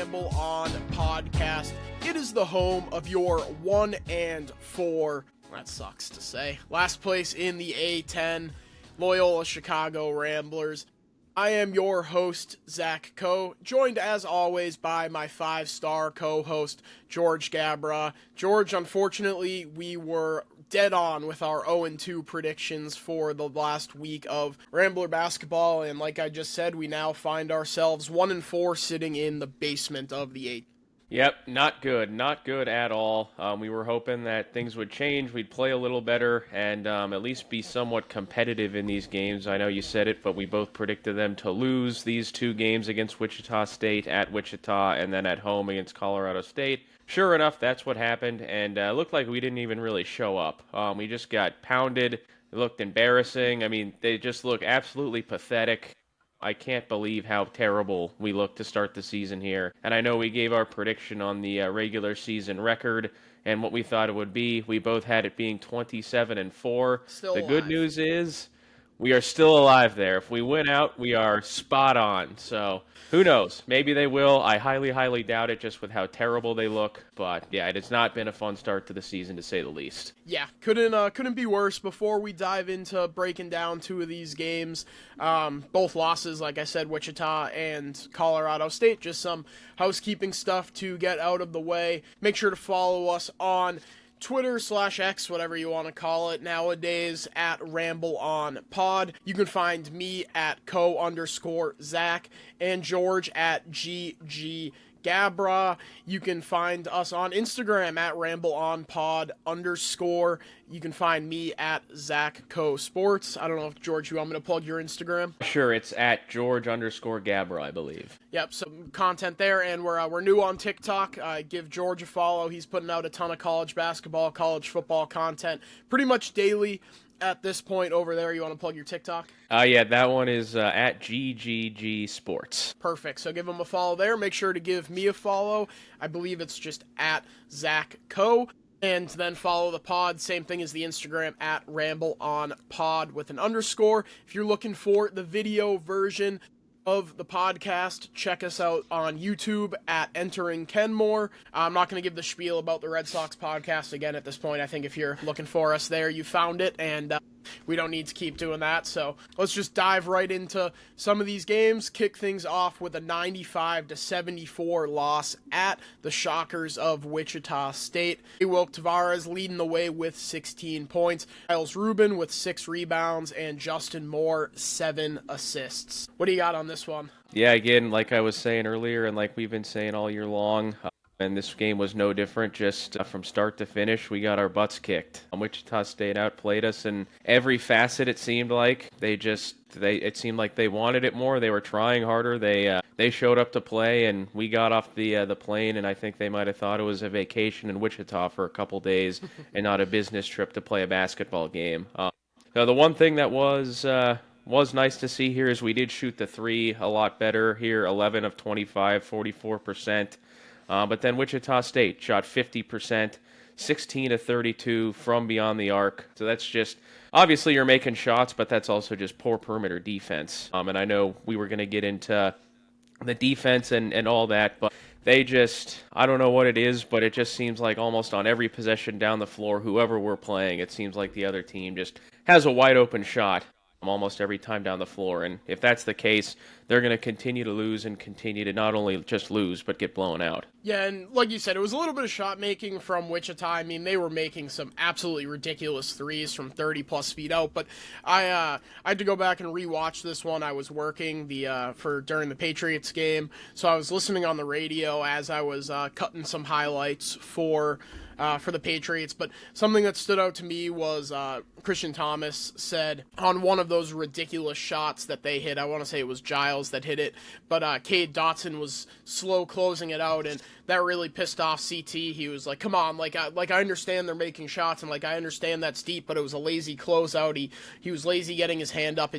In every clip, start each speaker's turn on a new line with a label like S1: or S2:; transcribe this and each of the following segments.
S1: Ramble On Podcast. It is the home of your 1-4, that sucks to say, last place in the A10, Loyola Chicago Ramblers. I am your host, Zach Coe, joined as always by my 5-star co-host, George Gabra. George, unfortunately, we were dead on with our 0-2 predictions for the last week of Rambler basketball, and like I just said, we now find ourselves 1-4 sitting in the basement of the 8.
S2: Yep, not good at all. We were hoping that things would change, we'd play a little better, and at least be somewhat competitive in these games. I know you said it, but we both predicted them to lose these two games against Wichita State, at Wichita, and then at home against Colorado State. Sure enough, that's what happened, and it looked like we didn't even really show up. We just got pounded. It looked embarrassing. I mean, they just look absolutely pathetic. I can't believe how terrible we look to start the season here. And I know we gave our prediction on the regular season record and what we thought it would be. We both had it being 27-4. The good news is we are still alive there. If we win out, we are spot on. So who knows? Maybe they will. I highly doubt it just with how terrible they look. But yeah, it has not been a fun start to the season to say the least.
S1: Yeah, couldn't be worse. Before we dive into breaking down two of these games, both losses, like I said, Wichita and Colorado State, just some housekeeping stuff to get out of the way. Make sure to follow us on Twitter/X, whatever you want to call it nowadays, at Ramble On Pod. You can find me at @co_Zach and George at GG Gabra. You can find us on Instagram at RambleOnPod_. You can find me at ZachCoSports. I don't know if, George, you want me to plug your Instagram?
S2: Sure, it's at George_Gabra, I believe.
S1: Yep, some content there, and we're new on TikTok. Give George a follow. He's putting out a ton of college basketball, college football content pretty much daily at this point over there. You want to plug your TikTok?
S2: Yeah, that one is at GGG Sports.
S1: Perfect. So give him a follow there. Make sure to give me a follow. I believe it's just at Zach Coe. And then follow the pod. Same thing as the Instagram at Ramble On Pod with an underscore. If you're looking for the video version of the podcast, check us out on YouTube at Entering Kenmore. I'm not going to give the spiel about the Red Sox podcast again at this point. I think if you're looking for us there, you found it, and we don't need to keep doing that. So let's just dive right into some of these games. Kick things off with a 95-74 loss at the Shockers of Wichita State. Wilk Tavares leading the way with 16 points. Miles Rubin with 6 rebounds, and Justin Moore 7 assists. What do you got on this one?
S2: Yeah, again, like I was saying earlier, and like we've been saying all year long, and this game was no different. Just from start to finish, we got our butts kicked. Wichita State outplayed us in every facet. It seemed like it seemed like they wanted it more. They were trying harder. They showed up to play, and we got off the plane. And I think they might have thought it was a vacation in Wichita for a couple days, and not a business trip to play a basketball game. So the one thing that was nice to see here is we did shoot the three a lot better here. 11 of 25, 44%. But then Wichita State shot 50%, 16 of 32 from beyond the arc. So that's just, obviously you're making shots, but that's also just poor perimeter defense. And I know we were going to get into the defense and all that, but they just, I don't know what it is, but it just seems like almost on every possession down the floor, whoever we're playing, it seems like the other team just has a wide open shot almost every time down the floor. And if that's the case, they're going to continue to lose and continue to not only just lose, but get blown out.
S1: Yeah, and like you said, it was a little bit of shot making from Wichita. I mean, they were making some absolutely ridiculous threes from 30-plus feet out, but I had to go back and rewatch this one. I was working during the Patriots game, so I was listening on the radio as I was cutting some highlights for the Patriots, but something that stood out to me was Christian Thomas said on one of those ridiculous shots that they hit, I want to say it was Giles that hit it, but Cade Dotson was slow closing it out, and that really pissed off CT. He was like, come on, I understand they're making shots, and I understand that's deep, but it was a lazy closeout. He was lazy getting his hand up.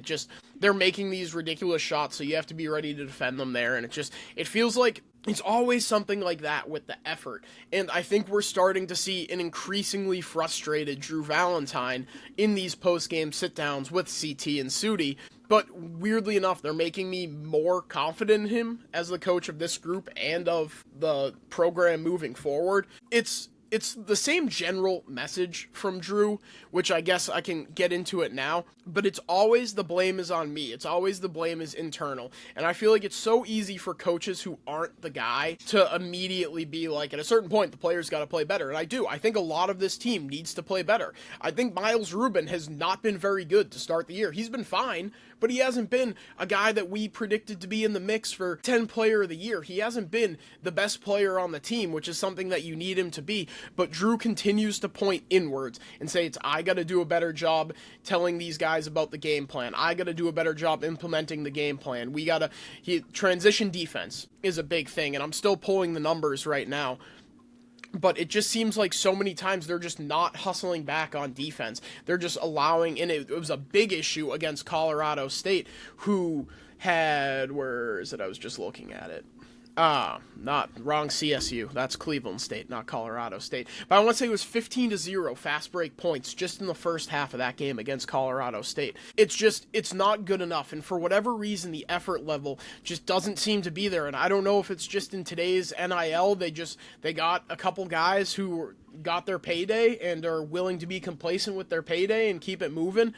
S1: They're making these ridiculous shots, so you have to be ready to defend them there, and it feels like it's always something like that with the effort. And I think we're starting to see an increasingly frustrated Drew Valentine in these post-game sit-downs with CT and Sudi. But weirdly enough, they're making me more confident in him as the coach of this group and of the program moving forward. It's the same general message from Drew, which I guess I can get into it now, but it's always the blame is on me. It's always the blame is internal. And I feel like it's so easy for coaches who aren't the guy to immediately be like, at a certain point, the players got to play better. And I do. I think a lot of this team needs to play better. I think Miles Rubin has not been very good to start the year. He's been fine, but he hasn't been a guy that we predicted to be in the mix for 10 player of the year. He hasn't been the best player on the team, which is something that you need him to be. But Drew continues to point inwards and say, I got to do a better job telling these guys about the game plan. I got to do a better job implementing the game plan. Transition defense is a big thing, and I'm still pulling the numbers right now. But it just seems like so many times they're just not hustling back on defense. They're just allowing, and it was a big issue against Colorado State, who had, where is it? I was just looking at it. Not wrong CSU. That's Cleveland State, not Colorado State. But I want to say it was 15-0 fast break points just in the first half of that game against Colorado State. It's not good enough. And for whatever reason, the effort level just doesn't seem to be there. And I don't know if it's just in today's NIL, they got a couple guys who got their payday and are willing to be complacent with their payday and keep it moving,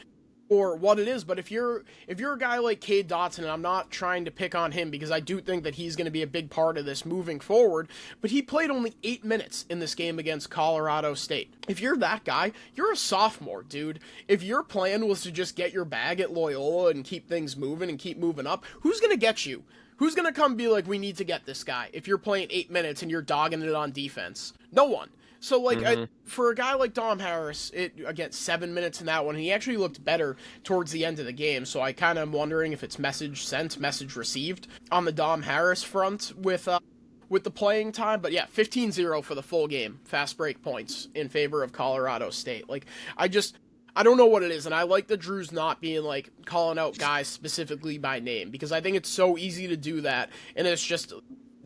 S1: or what it is. But if you're a guy like Cade Dotson, and I'm not trying to pick on him because I do think that he's going to be a big part of this moving forward, but he played only 8 minutes in this game against Colorado State. If you're that guy, you're a sophomore, dude. If your plan was to just get your bag at Loyola and keep things moving and keep moving up, who's going to get you? Who's going to come be like, we need to get this guy if you're playing 8 minutes and you're dogging it on defense? No one. So, for a guy like Dom Harris, again, 7 minutes in that one, he actually looked better towards the end of the game, so I kind of am wondering if it's message sent, message received on the Dom Harris front with the playing time. But yeah, 15-0 for the full game, fast break points in favor of Colorado State. I don't know what it is, and I like that Drew's not being, calling out guys specifically by name, because I think it's so easy to do that, and it's just,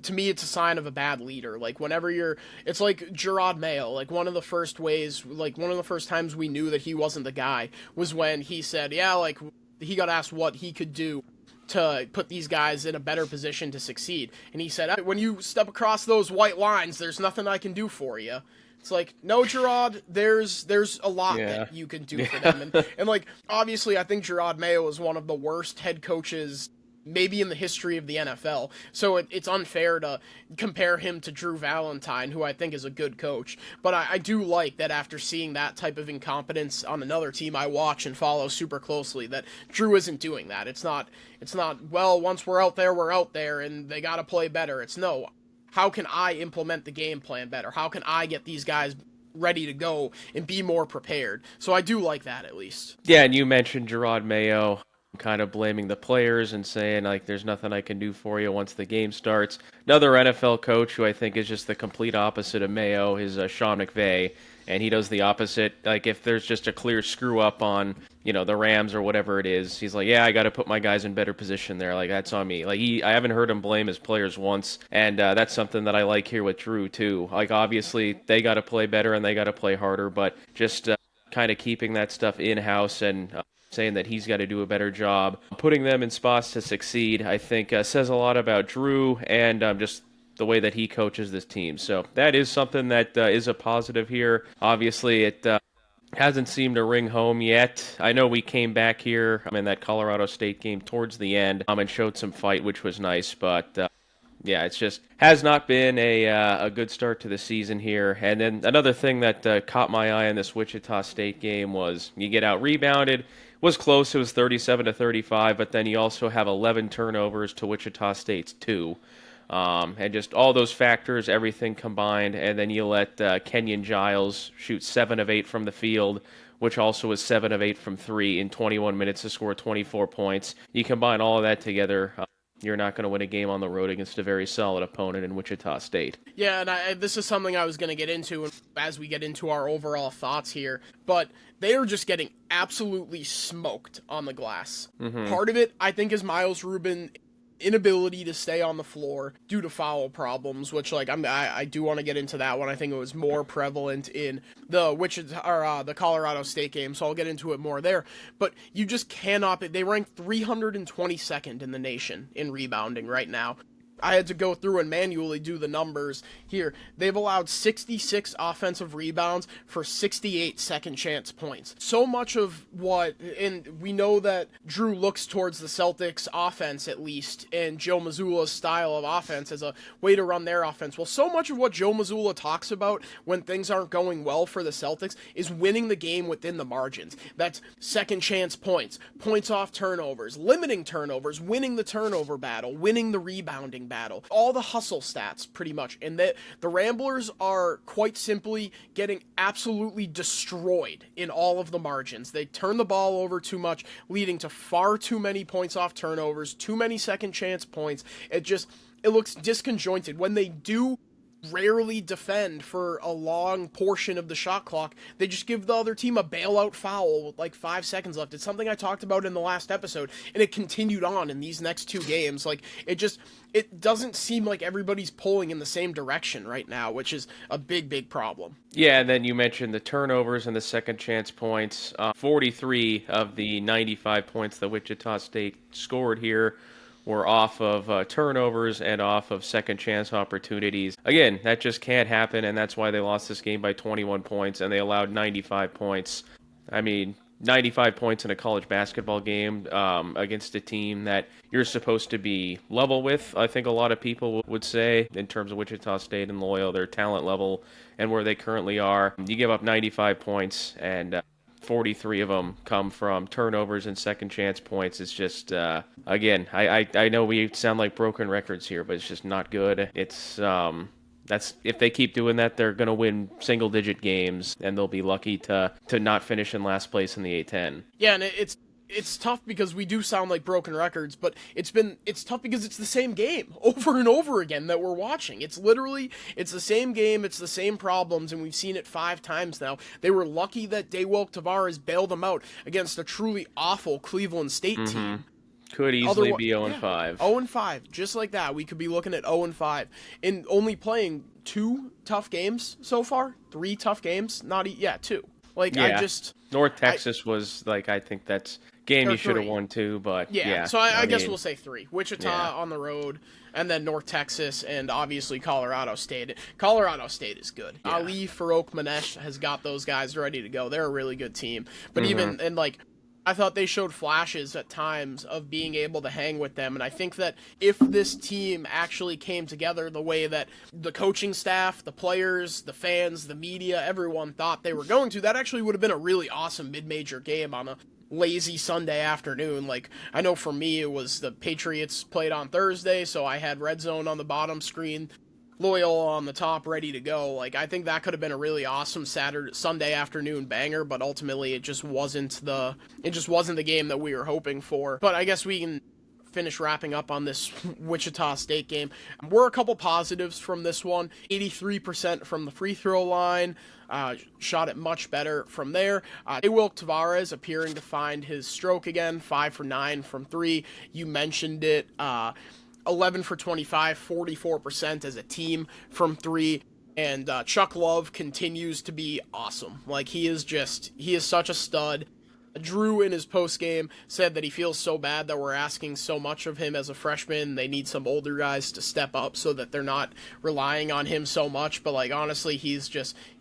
S1: to me, it's a sign of a bad leader. It's like Gerard Mayo. One of the first times we knew that he wasn't the guy was when he said, he got asked what he could do to put these guys in a better position to succeed. And he said, when you step across those white lines, there's nothing I can do for you. It's like, no, Gerard, there's a lot that you can do for them. And obviously, I think Gerard Mayo is one of the worst head coaches maybe in the history of the NFL. So it's unfair to compare him to Drew Valentine, who I think is a good coach. But I do like that after seeing that type of incompetence on another team I watch and follow super closely, that Drew isn't doing that. It's not, well, once we're out there, and they got to play better. It's no, how can I implement the game plan better? How can I get these guys ready to go and be more prepared? So I do like that, at least.
S2: Yeah, and you mentioned Gerard Mayo kind of blaming the players and saying, there's nothing I can do for you once the game starts. Another NFL coach who I think is just the complete opposite of Mayo is Sean McVay, and he does the opposite. If there's just a clear screw-up on, the Rams or whatever it is, he's like, I got to put my guys in better position there. That's on me. I haven't heard him blame his players once, and that's something that I like here with Drew, too. Obviously, they got to play better and they got to play harder, but just kind of keeping that stuff in-house and saying that he's got to do a better job putting them in spots to succeed, I think says a lot about Drew and just the way that he coaches this team. So that is something that is a positive here. Obviously, it hasn't seemed to ring home yet. I know we came back here in that Colorado State game towards the end and showed some fight, which was nice, but it's just has not been a good start to the season here. And then another thing that caught my eye in this Wichita State game was you get out-rebounded. Was close. It was 37-35, but then you also have 11 turnovers to Wichita State's 2. And just all those factors, everything combined, and then you let Kenyon Giles shoot 7 of 8 from the field, which also was 7 of 8 from 3 in 21 minutes to score 24 points. You combine all of that together, you're not going to win a game on the road against a very solid opponent in Wichita State.
S1: Yeah, and this is something I was going to get into as we get into our overall thoughts here, but they are just getting absolutely smoked on the glass. Mm-hmm. Part of it, I think, is Miles Rubin inability to stay on the floor due to foul problems, which like I do want to get into that one. I think it was more prevalent in the Colorado State game, so I'll get into it more there. But you just cannot. They rank 322nd in the nation in rebounding right now. I had to go through and manually do the numbers here. They've allowed 66 offensive rebounds for 68 second chance points. So much of and we know that Drew looks towards the Celtics offense, at least, and Joe Mazzulla's style of offense as a way to run their offense. Well, so much of what Joe Mazzulla talks about when things aren't going well for the Celtics is winning the game within the margins. That's second chance points, points off turnovers, limiting turnovers, winning the turnover battle, winning the rebounding battle, all the hustle stats pretty much. And the Ramblers are quite simply getting absolutely destroyed in all of the margins. They turn the ball over too much, leading to far too many points off turnovers, too many second chance points. It looks disconjointed. When they do rarely defend for a long portion of the shot clock, they just give the other team a bailout foul with like 5 seconds left. It's something I talked about in the last episode, and it continued on in these next two games. Like, it doesn't seem like everybody's pulling in the same direction right now, which is a big problem.
S2: Yeah, and then you mentioned the turnovers and the second chance points. 43 of the 95 points that Wichita State scored here were off of turnovers and off of second chance opportunities. Again, that just can't happen, and that's why they lost this game by 21 points, and they allowed 95 points. I mean, 95 points in a college basketball game against a team that you're supposed to be level with, I think a lot of people would say, in terms of Wichita State and Loyola, their talent level and where they currently are. You give up 95 points, and 43 of them come from turnovers and second chance points. It's just, again, I know we sound like broken records here, but it's just not good. It's, if they keep doing that, they're going to win single-digit games, and they'll be lucky to not finish in last place in the A-10.
S1: Yeah, and it's tough because we do sound like broken records, but it's tough because it's the same game over and over again that we're watching. It's the same game, it's the same problems, and we've seen it 5 times now. They were lucky that Daywalk Tavares bailed them out against a truly awful Cleveland State team.
S2: Could easily be 0-5.
S1: 0-5, just like that. We could be looking at 0-5. And only playing 2 tough games so far? 3 tough games? 2. Like, yeah.
S2: North Texas was, like, I think that's game you should have won too, but yeah.
S1: So I guess we'll say 3. Wichita on the road, and then North Texas, and obviously Colorado State. Colorado State is good. Yeah. Ali Farouk-Manesh has got those guys ready to go. They're a really good team. But I thought they showed flashes at times of being able to hang with them, and I think that if this team actually came together the way that the coaching staff, the players, the fans, the media, everyone thought they were going to, that actually would have been a really awesome mid-major game on a lazy Sunday afternoon. Like, I know for me it was the Patriots played on Thursday, so I had Red Zone on the bottom screen, Loyola on the top, ready to go. Like, I think that could have been a really awesome Sunday afternoon banger, but ultimately it just wasn't the game that we were hoping for. But I guess we can finish wrapping up on this Wichita State game. We're a couple positives from this one. 83% from the free throw line. Shot it much better from there. Daywalk Tavares appearing to find his stroke again. 5 for 9 from 3. You mentioned it. 11 for 25, 44% as a team from 3. And Chuck Love continues to be awesome. Like, he is such a stud. Drew, in his postgame, said that he feels so bad that we're asking so much of him as a freshman. They need some older guys to step up so that they're not relying on him so much. But, like, honestly,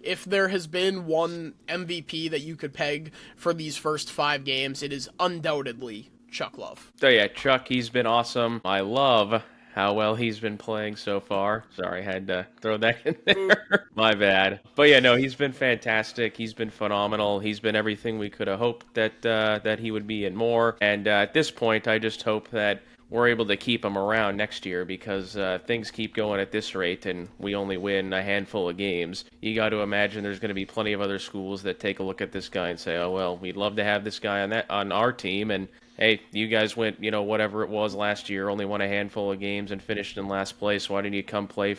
S1: if there has been one MVP that you could peg for these first 5 games, it is undoubtedly Chuck Love.
S2: So yeah, Chuck, he's been awesome. I love how well he's been playing so far. Sorry, I had to throw that in there. My bad. But yeah, no, he's been fantastic. He's been phenomenal. He's been everything we could have hoped that he would be and more. And at this point, I just hope that we're able to keep him around next year, because things keep going at this rate and we only win a handful of games. You got to imagine there's going to be plenty of other schools that take a look at this guy and say, oh, well, we'd love to have this guy on our team, and hey, you guys went, whatever it was last year, only won a handful of games and finished in last place. Why didn't you come play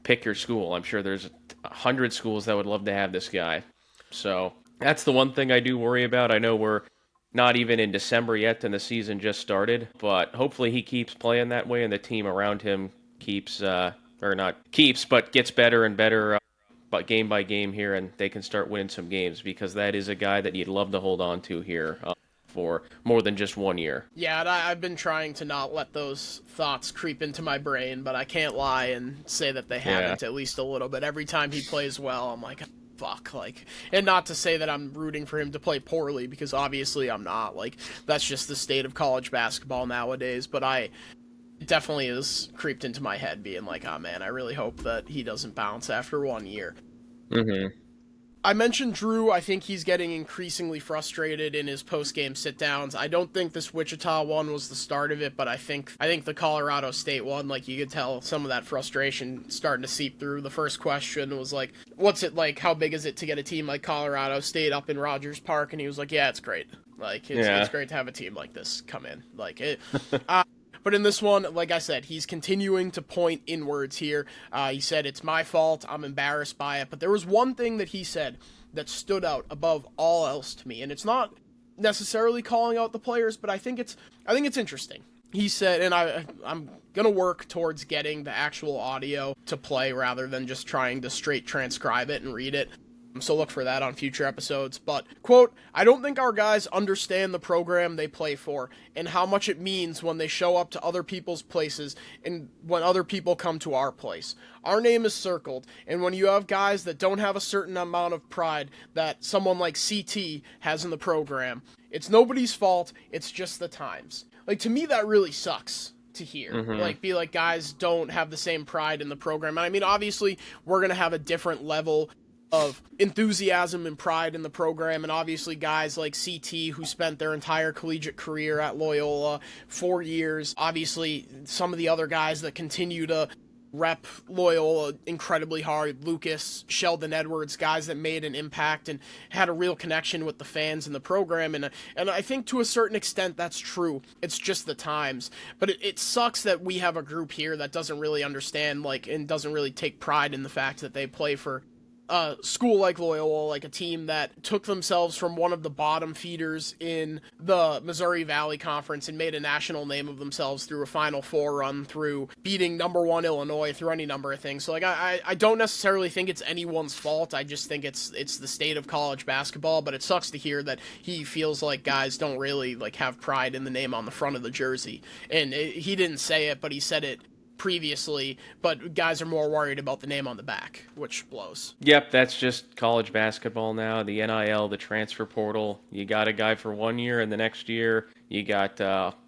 S2: pick your school? I'm sure there's 100 schools that would love to have this guy. So that's the one thing I do worry about. I know we're not even in December yet, and the season just started. But hopefully he keeps playing that way, and the team around him keeps, or not keeps, but gets better and better, but game by game here, and they can start winning some games, because that is a guy that you'd love to hold on to here for more than just 1 year.
S1: Yeah, and I've been trying to not let those thoughts creep into my brain, but I can't lie and say that they haven't, at least a little bit. Every time he plays well, I'm like, fuck, like, and not to say that I'm rooting for him to play poorly, because obviously I'm not, like, that's just the state of college basketball nowadays, but it definitely is creeped into my head, being like, oh man, I really hope that he doesn't bounce after 1 year.
S2: Mm-hmm.
S1: I mentioned Drew. I think he's getting increasingly frustrated in his post-game sit-downs. I don't think this Wichita one was the start of it, but I think the Colorado State one, like, you could tell some of that frustration starting to seep through. The first question was like, what's it like, how big is it to get a team like Colorado State up in Rogers Park? And he was like, yeah, it's great. Like, it's great to have a team like this come in. Like, it... But in this one, like I said, he's continuing to point inwards here. He said, it's my fault, I'm embarrassed by it. But there was one thing that he said that stood out above all else to me. And it's not necessarily calling out the players, but I think it's interesting. He said, and I'm going to work towards getting the actual audio to play rather than just trying to straight transcribe it and read it. So look for that on future episodes. But, quote, I don't think our guys understand the program they play for and how much it means when they show up to other people's places and when other people come to our place. Our name is circled, and when you have guys that don't have a certain amount of pride that someone like CT has in the program, it's nobody's fault, it's just the times. Like, to me, that really sucks to hear. Like, be like, guys don't have the same pride in the program. And I mean, obviously, we're going to have a different level of enthusiasm and pride in the program, and obviously guys like CT who spent their entire collegiate career at Loyola, 4 years, obviously some of the other guys that continue to rep Loyola incredibly hard, Lucas, Sheldon Edwards, guys that made an impact and had a real connection with the fans in the program, and I think to a certain extent that's true. It's just the times, but it sucks that we have a group here that doesn't really understand, like, and doesn't really take pride in the fact that they play for a school like Loyola, like a team that took themselves from one of the bottom feeders in the Missouri Valley Conference and made a national name of themselves through a Final Four run, through beating number 1 Illinois, through any number of things. So, like, I don't necessarily think it's anyone's fault. I just think it's the state of college basketball, but it sucks to hear that he feels like guys don't really, like, have pride in the name on the front of the jersey. And he didn't say it, but he said it previously, but guys are more worried about the name on the back, which blows.
S2: Yep, that's just college basketball now. The NIL, the transfer portal. You got a guy for 1 year, and the next year you got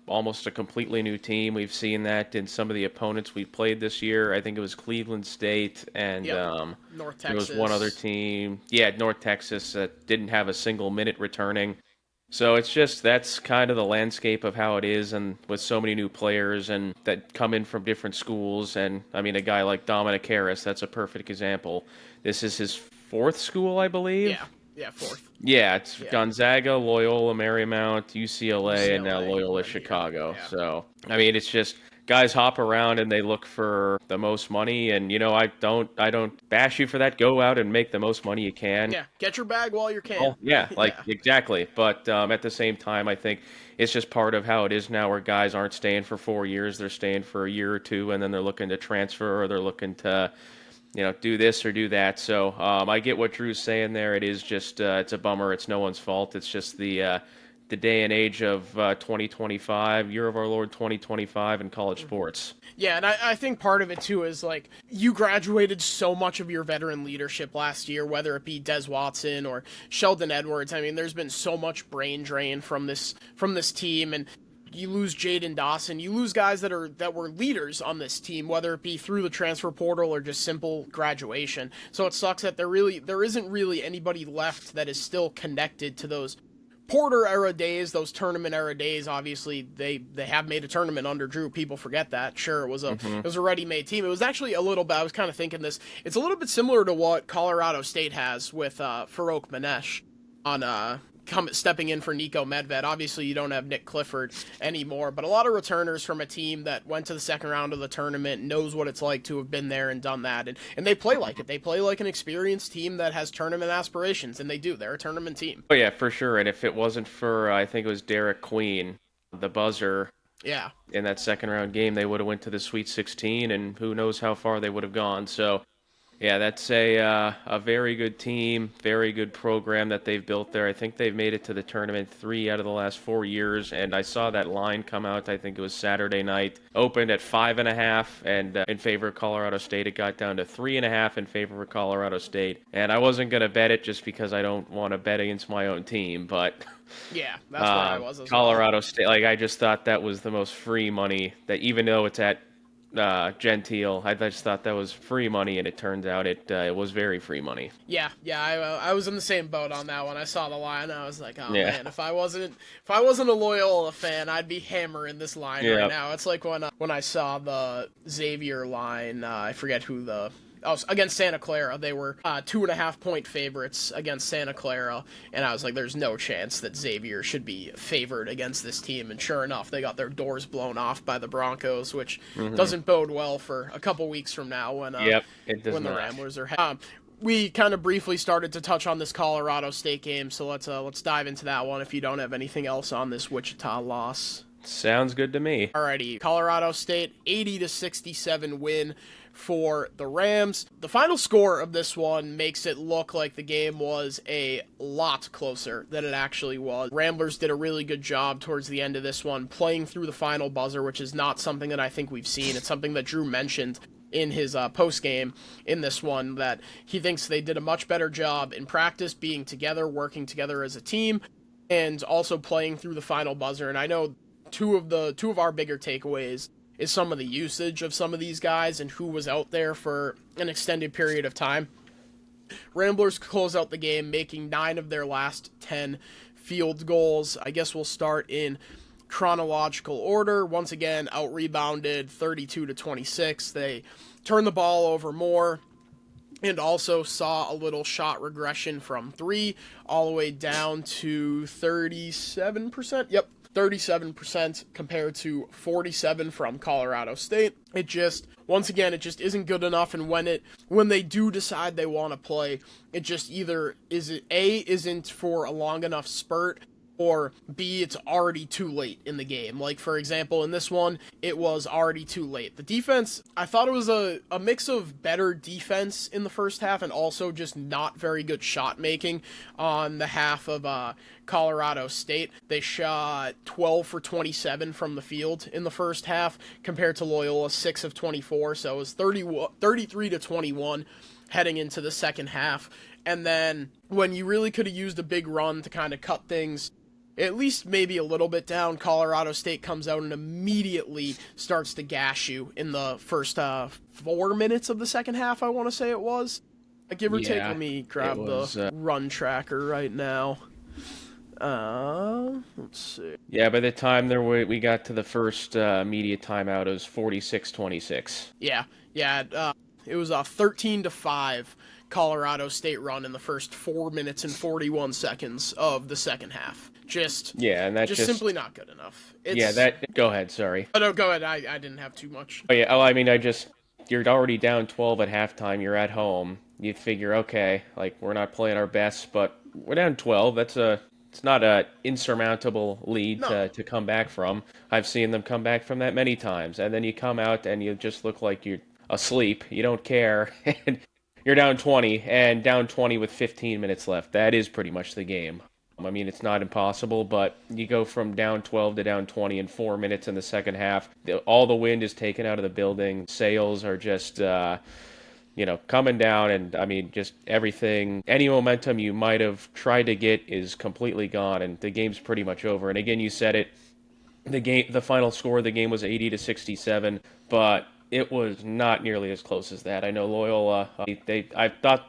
S2: almost a completely new team. We've seen that in some of the opponents we played this year. I think it was Cleveland State and
S1: North Texas.
S2: There was one other team. Yeah, North Texas that didn't have a single minute returning. So it's just, that's kind of the landscape of how it is, and with so many new players and that come in from different schools. And I mean, a guy like Dominic Harris, that's a perfect example. This is his 4th school, I believe.
S1: Yeah, 4th.
S2: Yeah, it's Gonzaga, Loyola, Marymount, UCLA, and now Loyola Chicago.
S1: Yeah.
S2: So I mean, it's just guys hop around and they look for the most money, and you know, I don't bash you for that. Go out and make the most money you can.
S1: Yeah, get your bag while you can.
S2: Oh, yeah, exactly. But at the same time, I think it's just part of how it is now, where guys aren't staying for 4 years; they're staying for a year or two, and then they're looking to transfer, or they're looking to, you know, do this or do that. So I get what Drew's saying there. It is just it's a bummer. It's no one's fault. It's just the day and age of 2025, year of our Lord 2025 in college sports.
S1: Yeah, and I think part of it, too, is, like, you graduated so much of your veteran leadership last year, whether it be Des Watson or Sheldon Edwards. I mean, there's been so much brain drain from this team, and you lose Jaden Dawson, you lose guys that were leaders on this team, whether it be through the transfer portal or just simple graduation. So it sucks that there isn't really anybody left that is still connected to those Porter era days, those tournament era days. Obviously they have made a tournament under Drew. People forget that. Sure, it was a ready-made team. It was actually a little bit, I was kind of thinking this, it's a little bit similar to what Colorado State has with Farouk Manesh on stepping in for Nico Medved. Obviously, you don't have Nick Clifford anymore, but a lot of returners from a team that went to the second round of the tournament, knows what it's like to have been there and done that, and they play like it. They play like an experienced team that has tournament aspirations, and they do. They're a tournament team.
S2: Oh, yeah, for sure. And if it wasn't for, I think it was Derek Queen, the buzzer,
S1: yeah,
S2: in that second round game, they would have went to the Sweet 16, and who knows how far they would have gone. So, yeah, that's a very good team, very good program that they've built there. I think they've made it to the tournament 3 out of the last 4 years, and I saw that line come out, I think it was Saturday night, opened at 5.5, and in favor of Colorado State. It got down to 3.5 in favor of Colorado State, and I wasn't going to bet it just because I don't want to bet against my own team, but...
S1: Yeah, that's where I was as
S2: Colorado
S1: well.
S2: State, like, I just thought that was the most free money, that even though it's at Gentile, I just thought that was free money, and it turns out it was very free money.
S1: Yeah, I was in the same boat on that one. I saw the line, I was like, oh man, if I wasn't a Loyola fan, I'd be hammering this line right now. It's like when I saw the Xavier line, I forget who against Santa Clara. They were 2.5 point favorites against Santa Clara, and I was like, there's no chance that Xavier should be favored against this team. And sure enough, they got their doors blown off by the Broncos, which doesn't bode well for a couple weeks from now when the Ramblers are. We kind of briefly started to touch on this Colorado State game, so let's dive into that one if you don't have anything else on this Wichita loss.
S2: Sounds good to me.
S1: Alrighty, Colorado State 80-67 win for the Rams. The final score of this one makes it look like the game was a lot closer than it actually was. Ramblers did a really good job towards the end of this one, playing through the final buzzer, which is not something that I think we've seen. It's something that Drew mentioned in his post-game in this one, that he thinks they did a much better job in practice, being together, working together as a team, and also playing through the final buzzer. And I know two of our bigger takeaways is some of the usage of some of these guys and who was out there for an extended period of time. Ramblers close out the game, making 9 of their last 10 field goals. I guess we'll start in chronological order. Once again, out-rebounded 32-26. They turned the ball over more and also saw a little shot regression from 3 all the way down to 37%. Yep. 37% compared to 47 from Colorado State. It just isn't good enough, and when they do decide they want to play, it just either isn't for a long enough spurt, or B, it's already too late in the game. Like, for example, in this one, it was already too late. The defense, I thought it was a mix of better defense in the first half and also just not very good shot making on the half of Colorado State. They shot 12 for 27 from the field in the first half compared to Loyola 6 of 24, so it was 33-21 heading into the second half. And then when you really could have used a big run to kind of cut things at least maybe a little bit down, Colorado State comes out and immediately starts to gash you in the first 4 minutes of the second half, I want to say it was. Give or take, let me grab the run tracker right now. Let's see.
S2: Yeah, by the time we got to the first media timeout, it was 46-26.
S1: Yeah, it was a 13-5 Colorado State run in the first 4 minutes and 41 seconds of the second half. And that's just simply not good enough.
S2: Go ahead, sorry.
S1: Oh, no, go ahead. I didn't have too much.
S2: You're already down 12 at halftime. You're at home. You figure, okay, like, we're not playing our best, but we're down 12. It's not an insurmountable lead to come back from. I've seen them come back from that many times. And then you come out and you just look like you're asleep. You don't care. And you're down 20 with 15 minutes left. That is pretty much the game. I mean, it's not impossible, but you go from down 12 to down 20 in 4 minutes in the second half. All the wind is taken out of the building. Sails are just, coming down, and I mean, just everything. Any momentum you might have tried to get is completely gone, and the game's pretty much over. And again, you said it. The final score of the game was 80-67, but it was not nearly as close as that. I know Loyola. I thought.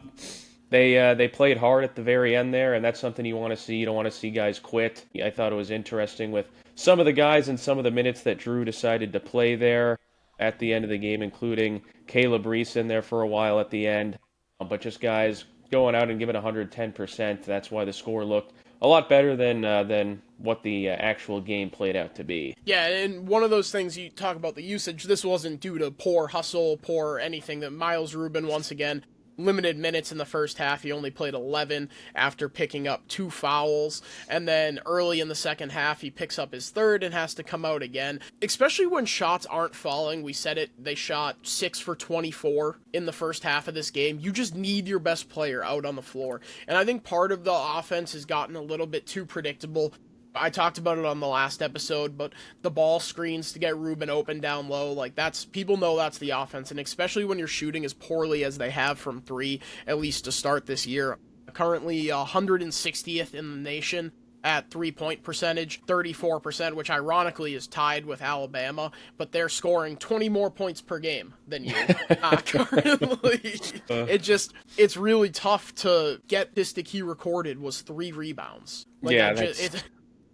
S2: They played hard at the very end there, and that's something you want to see. You don't want to see guys quit. I thought it was interesting with some of the guys and some of the minutes that Drew decided to play there at the end of the game, including Caleb Reese in there for a while at the end. But just guys going out and giving 110%. That's why the score looked a lot better than what the actual game played out to be.
S1: Yeah, and one of those things you talk about the usage, this wasn't due to poor hustle, poor anything. That Miles Rubin, once again, limited minutes in the first half. He only played 11 after picking up 2 fouls. And then early in the second half, he picks up his third and has to come out again. Especially when shots aren't falling. We said it, they shot 6 for 24 in the first half of this game. You just need your best player out on the floor. And I think part of the offense has gotten a little bit too predictable. I talked about it on the last episode, but the ball screens to get Rubin open down low, like that's, people know that's the offense, and especially when you're shooting as poorly as they have from 3, at least to start this year. Currently 160th in the nation at 3-point percentage, 34%, which ironically is tied with Alabama, but they're scoring 20 more points per game than you currently. It's really tough to get. Statistic he recorded was 3 rebounds. Like,
S2: yeah,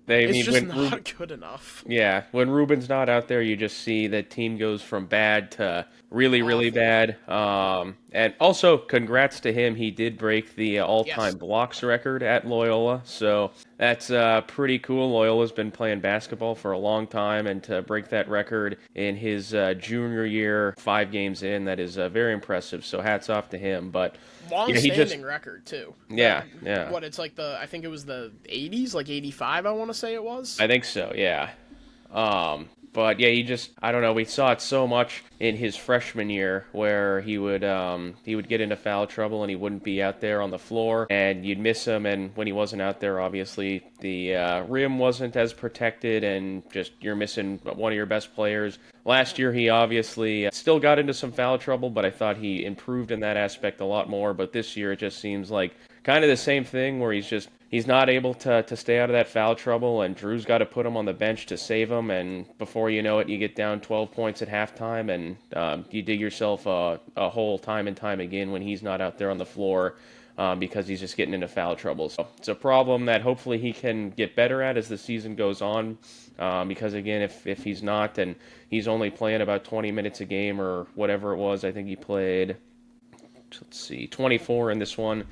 S1: it's just not good enough.
S2: Yeah, when Rubin's not out there, you just see the team goes from bad to really, really bad. And also, congrats to him. He did break the all-time blocks record at Loyola, so that's pretty cool. Loyola's been playing basketball for a long time, and to break that record in his junior year, 5 games in, that is very impressive. So hats off to him. But
S1: long-standing record too.
S2: Yeah.
S1: What, it's like I think it was the 80s, like 85, I want to say it was.
S2: I think so, yeah. But yeah, I don't know, we saw it so much in his freshman year where he would get into foul trouble and he wouldn't be out there on the floor and you'd miss him, and when he wasn't out there, obviously the rim wasn't as protected and just you're missing one of your best players. Last year he obviously still got into some foul trouble, but I thought he improved in that aspect a lot more. But this year it just seems like kind of the same thing where he's not able to stay out of that foul trouble, and Drew's got to put him on the bench to save him, and before you know it, you get down 12 points at halftime, and you dig yourself a hole time and time again when he's not out there on the floor because he's just getting into foul trouble. So it's a problem that hopefully he can get better at as the season goes on, because again, if he's not, and he's only playing about 20 minutes a game or whatever it was, I think he played, 24 in this one.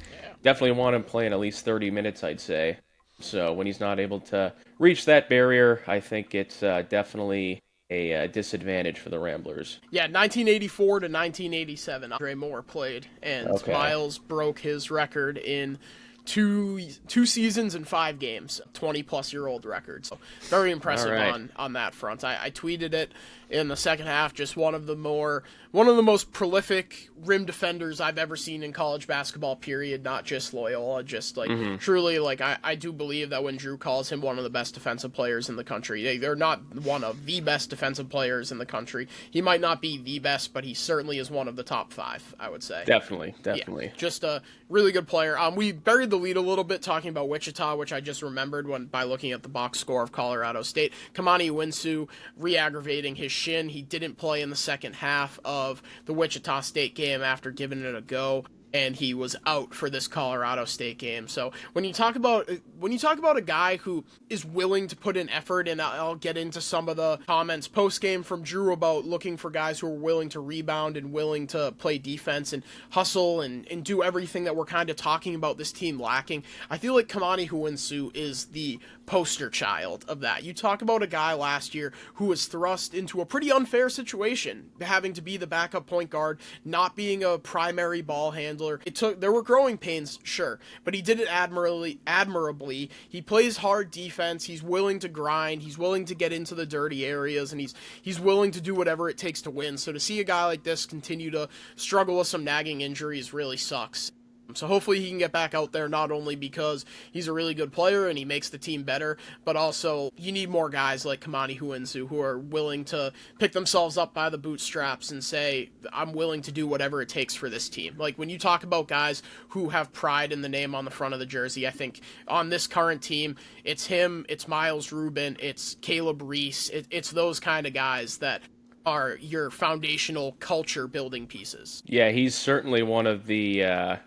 S2: Definitely want him playing at least 30 minutes, I'd say. So when he's not able to reach that barrier, I think it's definitely a disadvantage for the Ramblers.
S1: Yeah, 1984 to 1987, Andre Moore played, and Miles broke his record in two seasons and 5 games, 20-plus-year-old record. So very impressive on that front. I tweeted it in the second half, just one of the most prolific rim defenders I've ever seen in college basketball, period, not just Loyola, just like truly, like I do believe that when Drew calls him one of the best defensive players in the country, they're not one of the best defensive players in the country. He might not be the best, but he certainly is one of the top 5, I would say.
S2: Definitely.
S1: Yeah, just a really good player. We buried the lead a little bit talking about Wichita, which I just remembered by looking at the box score of Colorado State. Kamani Winsu re-aggravating his shin. He didn't play in the second half of the Wichita State game after giving it a go, and he was out for this Colorado State game. So when you talk about a guy who is willing to put in effort, and I'll get into some of the comments post-game from Drew about looking for guys who are willing to rebound and willing to play defense and hustle and do everything that we're kind of talking about this team lacking, I feel like Kamani Huinsu is the poster child of that. You talk about a guy last year who was thrust into a pretty unfair situation, having to be the backup point guard, not being a primary ball handler. There were growing pains, sure, but he did it admirably. He plays hard defense. He's willing to grind. He's willing to get into the dirty areas, and he's willing to do whatever it takes to win. So to see a guy like this continue to struggle with some nagging injuries really sucks. So hopefully he can get back out there, not only because he's a really good player and he makes the team better, but also you need more guys like Kamani Huinsu who are willing to pick themselves up by the bootstraps and say, I'm willing to do whatever it takes for this team. Like when you talk about guys who have pride in the name on the front of the jersey, I think on this current team, it's him, it's Miles Rubin, it's Caleb Reese, it's those kind of guys that are your foundational culture building pieces.
S2: Yeah, he's certainly one of the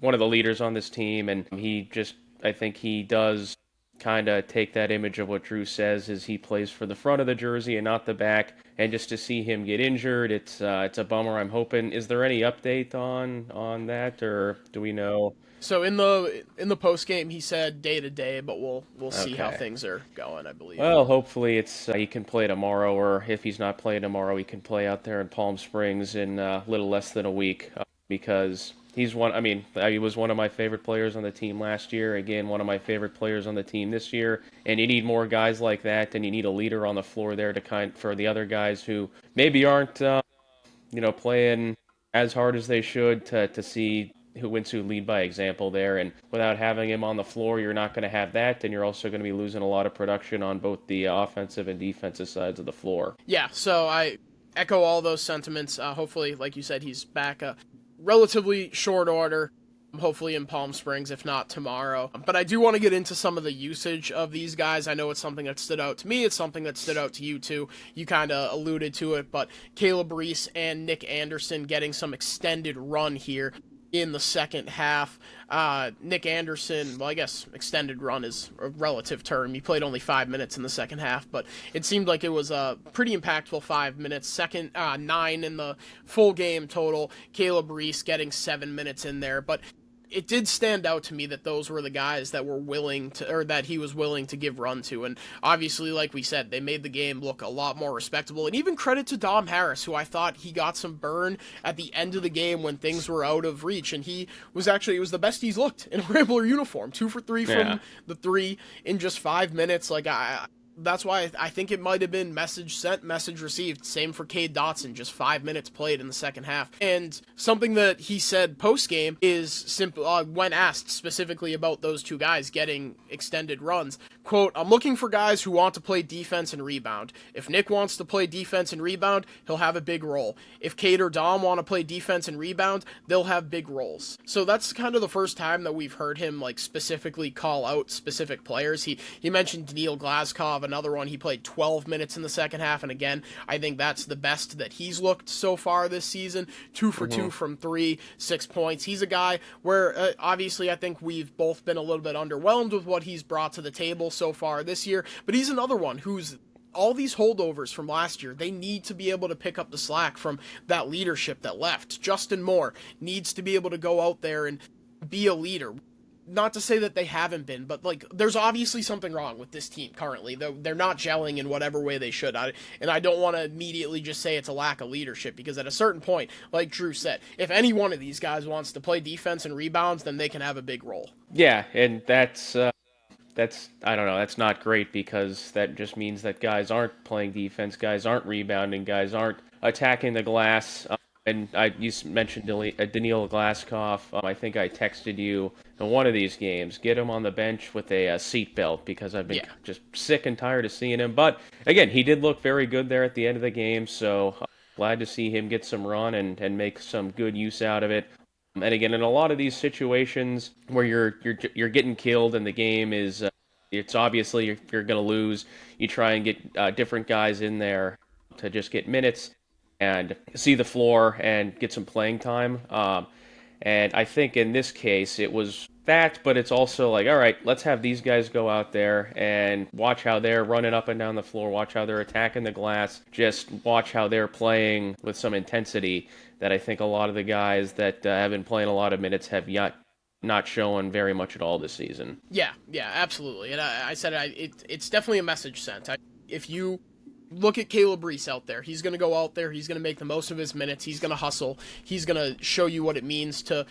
S2: leaders on this team, and I think he does kind of take that image of what Drew says is he plays for the front of the jersey and not the back, and just to see him get injured, it's a bummer. I'm hoping. Is there any update on that, or do we know?
S1: So in the post game, he said day to day, but we'll see how
S2: Okay.
S1: things are going, I believe.
S2: Well, hopefully it's he can play tomorrow, or if he's not playing tomorrow, he can play out there in Palm Springs in a little less than a week, because he's one. I mean, he was one of my favorite players on the team last year. Again, one of my favorite players on the team this year. And you need more guys like that, and you need a leader on the floor there for the other guys who maybe aren't playing as hard as they should to see who wins who lead by example there. And without having him on the floor, you're not going to have that, and you're also going to be losing a lot of production on both the offensive and defensive sides of the floor.
S1: Yeah, so I echo all those sentiments. Hopefully, like you said, he's back relatively short order. Hopefully in Palm Springs, if not tomorrow. But I do want to get into some of the usage of these guys. I know it's something that stood out to me. It's something that stood out to you too. You kind of alluded to it, but Caleb Reese and Nick Anderson getting some extended run here in the second half. Nick Anderson, well, I guess extended run is a relative term. He played only 5 minutes in the second half, but it seemed like it was a pretty impactful 5 minutes. 9 in the full game total. Caleb Reese getting 7 minutes in there, but it did stand out to me that those were the guys that were willing to, or that he was willing to give run to. And obviously, like we said, they made the game look a lot more respectable. And even credit to Dom Harris, who I thought he got some burn at the end of the game when things were out of reach. And he was actually, it was the best he's looked in a Rambler uniform. 2 for 3 from the 3 in just 5 minutes. That's why I think it might have been message sent, message received. Same for Cade Dotson, just 5 minutes played in the second half. And something that he said post-game is simple, when asked specifically about those two guys getting extended runs, quote, "I'm looking for guys who want to play defense and rebound. If Nick wants to play defense and rebound, he'll have a big role. If Cade or Dom want to play defense and rebound, they'll have big roles." So that's kind of the first time that we've heard him specifically call out specific players. He mentioned Daniil Glazkov, another one. He played 12 minutes in the second half, and again, I think that's the best that he's looked so far this season. 2 for 2 from 3, 6 points. He's a guy where obviously I think we've both been a little bit underwhelmed with what he's brought to the table so far this year, but he's another one who's all these holdovers from last year. They need to be able to pick up the slack from that leadership that left. Justin Moore needs to be able to go out there and be a leader. Not to say that they haven't been, but there's obviously something wrong with this team currently. They're not gelling in whatever way they should. And I don't want to immediately just say it's a lack of leadership, because at a certain point, like Drew said, if any one of these guys wants to play defense and rebounds, then they can have a big role.
S2: Yeah, and that's I don't know, that's not great, because that just means that guys aren't playing defense, guys aren't rebounding, guys aren't attacking the glass. And you mentioned Daniil Glazkov. I think I texted you in one of these games, get him on the bench with a seatbelt, because I've been just sick and tired of seeing him. But again, he did look very good there at the end of the game, so glad to see him get some run and make some good use out of it. And again, in a lot of these situations where you're getting killed and the game is, it's obviously you're going to lose, you try and get different guys in there to just get minutes and see the floor and get some playing time. And I think in this case it was that, but it's also all right, let's have these guys go out there and watch how they're running up and down the floor, watch how they're attacking the glass, just watch how they're playing with some intensity that I think a lot of the guys that have been playing a lot of minutes have not showing very much at all this season.
S1: Yeah, absolutely. And I said it's definitely a message sent. If you look at Caleb Reese out there, he's going to go out there, he's going to make the most of his minutes, he's going to hustle, he's going to show you what it means to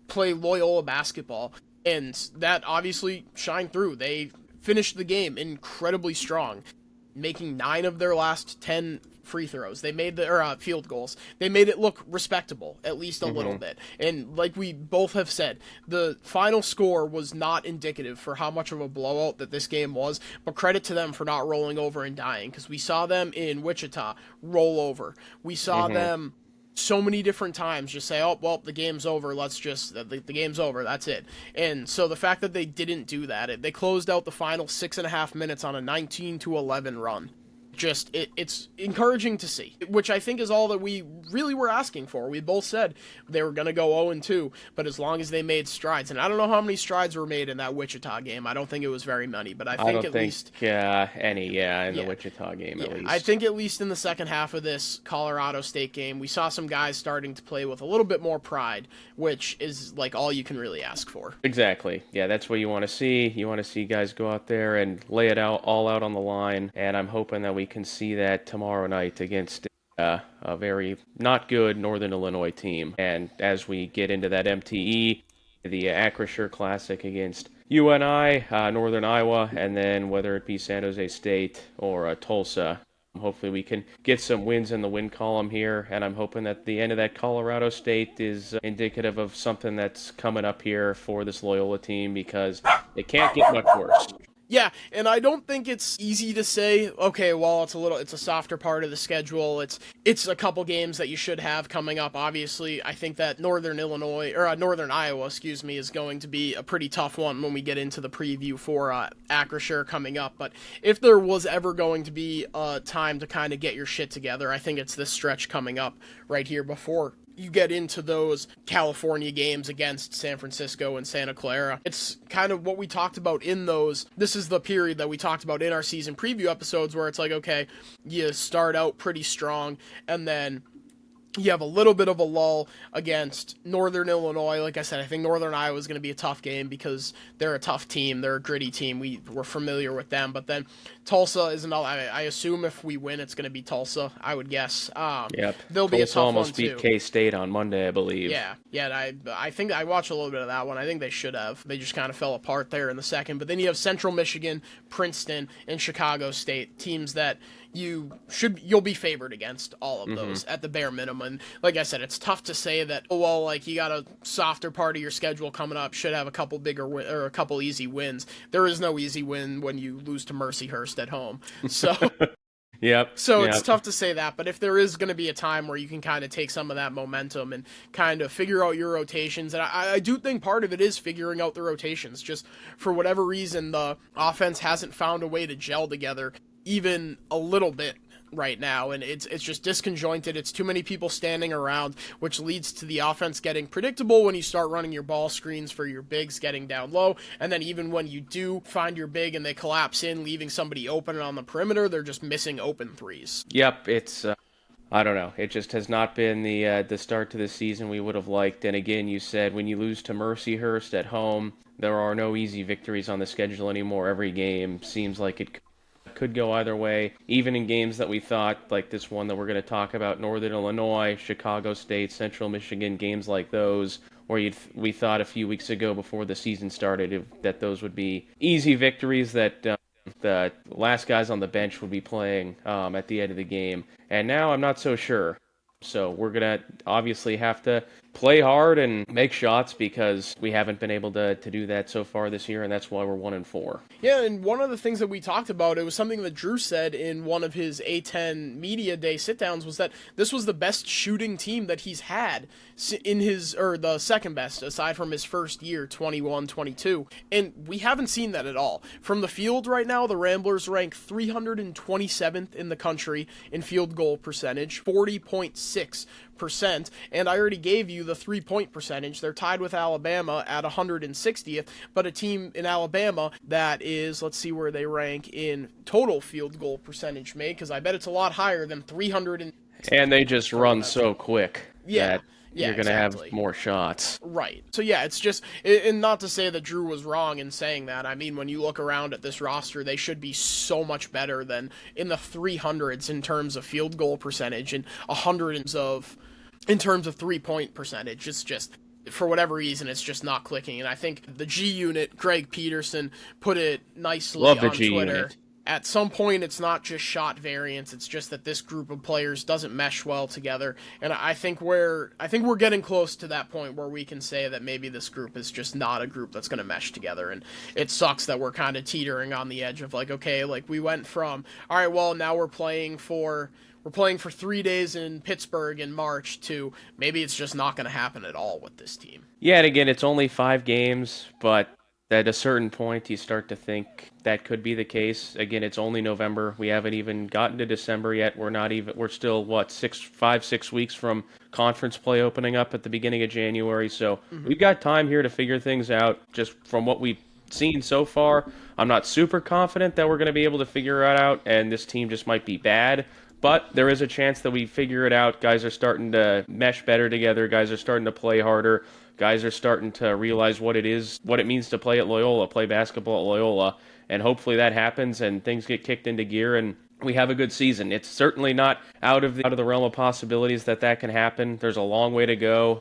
S1: play Loyola basketball, and that obviously shined through. They finished the game incredibly strong, making 9 of their last 10 free throws. They made field goals. They made it look respectable, at least a little bit. And like we both have said, the final score was not indicative for how much of a blowout that this game was, but credit to them for not rolling over and dying, because we saw them in Wichita roll over. We saw them so many different times just say, oh, well, the game's over, the game's over, that's it. And so the fact that they didn't do that, they closed out the final 6.5 minutes on a 19-11 run. It's encouraging to see, which I think is all that we really were asking for. We both said they were going to go 0-2, but as long as they made strides, and I don't know how many strides were made in that Wichita game. I don't think it was very many, but I think at least
S2: any in the Wichita game at least.
S1: I think at least in the second half of this Colorado State game, we saw some guys starting to play with a little bit more pride, which is like all you can really ask for.
S2: Exactly. Yeah, that's what you want to see. You want to see guys go out there and lay it all out on the line, and I'm hoping that we can see that tomorrow night against a very not good Northern Illinois team. And as we get into that MTE, the Acrisure Classic against UNI, Northern Iowa, and then whether it be San Jose State or Tulsa, hopefully we can get some wins in the win column here, and I'm hoping that the end of that Colorado State is indicative of something that's coming up here for this Loyola team, because it can't get much worse.
S1: Yeah, and I don't think it's easy to say, okay, well, it's a softer part of the schedule. It's a couple games that you should have coming up. Obviously, I think that Northern Iowa, is going to be a pretty tough one when we get into the preview for Acrisure coming up. But if there was ever going to be a time to kind of get your shit together, I think it's this stretch coming up right here before you get into those California games against San Francisco and Santa Clara. It's kind of what we talked about in those. This is the period that we talked about in our season preview episodes where it's like, okay, you start out pretty strong and then you have a little bit of a lull against Northern Illinois. Like I said, I think Northern Iowa is going to be a tough game because they're a tough team. They're a gritty team. We're familiar with them. But then Tulsa is another. I assume if we win, it's going to be Tulsa, I would guess.
S2: Yep.
S1: They'll
S2: Tulsa
S1: be a tough one, too.
S2: almost beat K-State on Monday, I believe.
S1: Yeah. I think I watched a little bit of that one. I think they should have. They just kind of fell apart there in the second. But then you have Central Michigan, Princeton, and Chicago State, teams that you'll be favored against all of those at the bare minimum. And like I said, it's tough to say that, you got a softer part of your schedule coming up, should have a couple or a couple easy wins. There is no easy win when you lose to Mercyhurst at home. So it's tough to say that, but if there is going to be a time where you can kind of take some of that momentum and kind of figure out your rotations, and I do think part of it is figuring out the rotations. Just for whatever reason, the offense hasn't found a way to gel together even a little bit right now, and it's just disconjointed. It's too many people standing around, which leads to the offense getting predictable when you start running your ball screens for your bigs getting down low, and then even when you do find your big and they collapse in, leaving somebody open on the perimeter, they're just missing open threes.
S2: Yep, it's I don't know. It just has not been the start to the season we would have liked. And again, you said when you lose to Mercyhurst at home, there are no easy victories on the schedule anymore. Every game seems like it could go either way, even in games that we thought, like this one that we're going to talk about, Northern Illinois, Chicago State, Central Michigan, games like those, where we thought a few weeks ago before the season started that those would be easy victories, that the last guys on the bench would be playing at the end of the game. And now I'm not so sure. So we're going to obviously have to play hard and make shots because we haven't been able to do that so far this year, and that's why we're 1-4.
S1: Yeah, and one of the things that we talked about, it was something that Drew said in one of his A10 Media Day sit-downs, was that this was the best shooting team that he's had in the second best, aside from his first year, 21-22. And we haven't seen that at all. From the field right now, the Ramblers rank 327th in the country in field goal percentage, 40.6%, and I already gave you the 3-point percentage. They're tied with Alabama at 160th, but a team in Alabama that is, let's see where they rank in total field goal percentage made, because I bet it's a lot higher than 300.
S2: And they just run so quick.
S1: Yeah.
S2: You're going to have more shots.
S1: Right. So, yeah, it's just, and not to say that Drew was wrong in saying that. I mean, when you look around at this roster, they should be so much better than in the 300s in terms of field goal percentage and 100s in terms of 3-point percentage. It's just, for whatever reason, it's just not clicking. And I think the G Unit, Greg Peterson, put it nicely on Twitter. G-Unit. At some point, it's not just shot variance. It's just that this group of players doesn't mesh well together. And I think we're getting close to that point where we can say that maybe this group is just not a group that's going to mesh together. And it sucks that we're kind of teetering on the edge of we went from, all right, well, now we're playing for 3 days in Pittsburgh in March to maybe it's just not going to happen at all with this team.
S2: Yeah, and again, it's only 5 games, but At a certain point, you start to think that could be the case. Again, it's only November. We haven't even gotten to December yet. We're still, 6 weeks from conference play opening up at the beginning of January. So we've got time here to figure things out. Just from what we've seen so far, I'm not super confident that we're going to be able to figure it out, and this team just might be bad. But there is a chance that we figure it out. Guys are starting to mesh better together. Guys are starting to play harder. Guys are starting to realize what it means to play at Loyola, play basketball at Loyola. And hopefully that happens and things get kicked into gear and we have a good season. It's certainly not out of the realm of possibilities that can happen. There's a long way to go.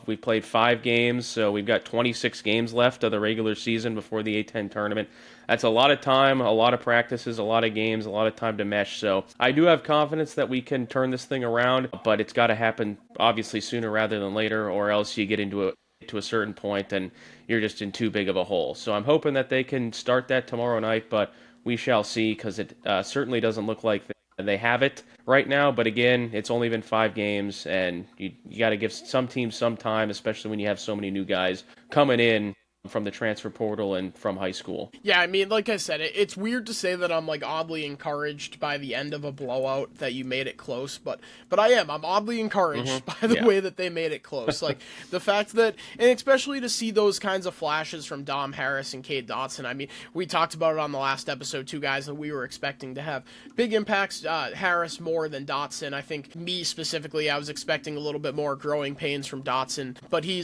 S2: We've played 5 games, so we've got 26 games left of the regular season before the A-10 tournament. That's a lot of time, a lot of practices, a lot of games, a lot of time to mesh. So I do have confidence that we can turn this thing around, but it's got to happen obviously sooner rather than later, or else you get into it to a certain point and you're just in too big of a hole. So I'm hoping that they can start that tomorrow night, but we shall see, because it certainly doesn't look like they have it right now. But again, it's only been 5 games, and you got to give some teams some time, especially when you have so many new guys coming in from the transfer portal and from high school.
S1: Yeah, I mean, like I said, it's weird to say that I'm like oddly encouraged by the end of a blowout that you made it close, but I'm oddly encouraged by the way that they made it close. Like the fact that, and especially to see those kinds of flashes from Dom Harris and Cade Dotson. I mean, we talked about it on the last episode, 2 guys that we were expecting to have big impacts. Harris more than Dotson. I think me specifically, I was expecting a little bit more growing pains from Dotson, but he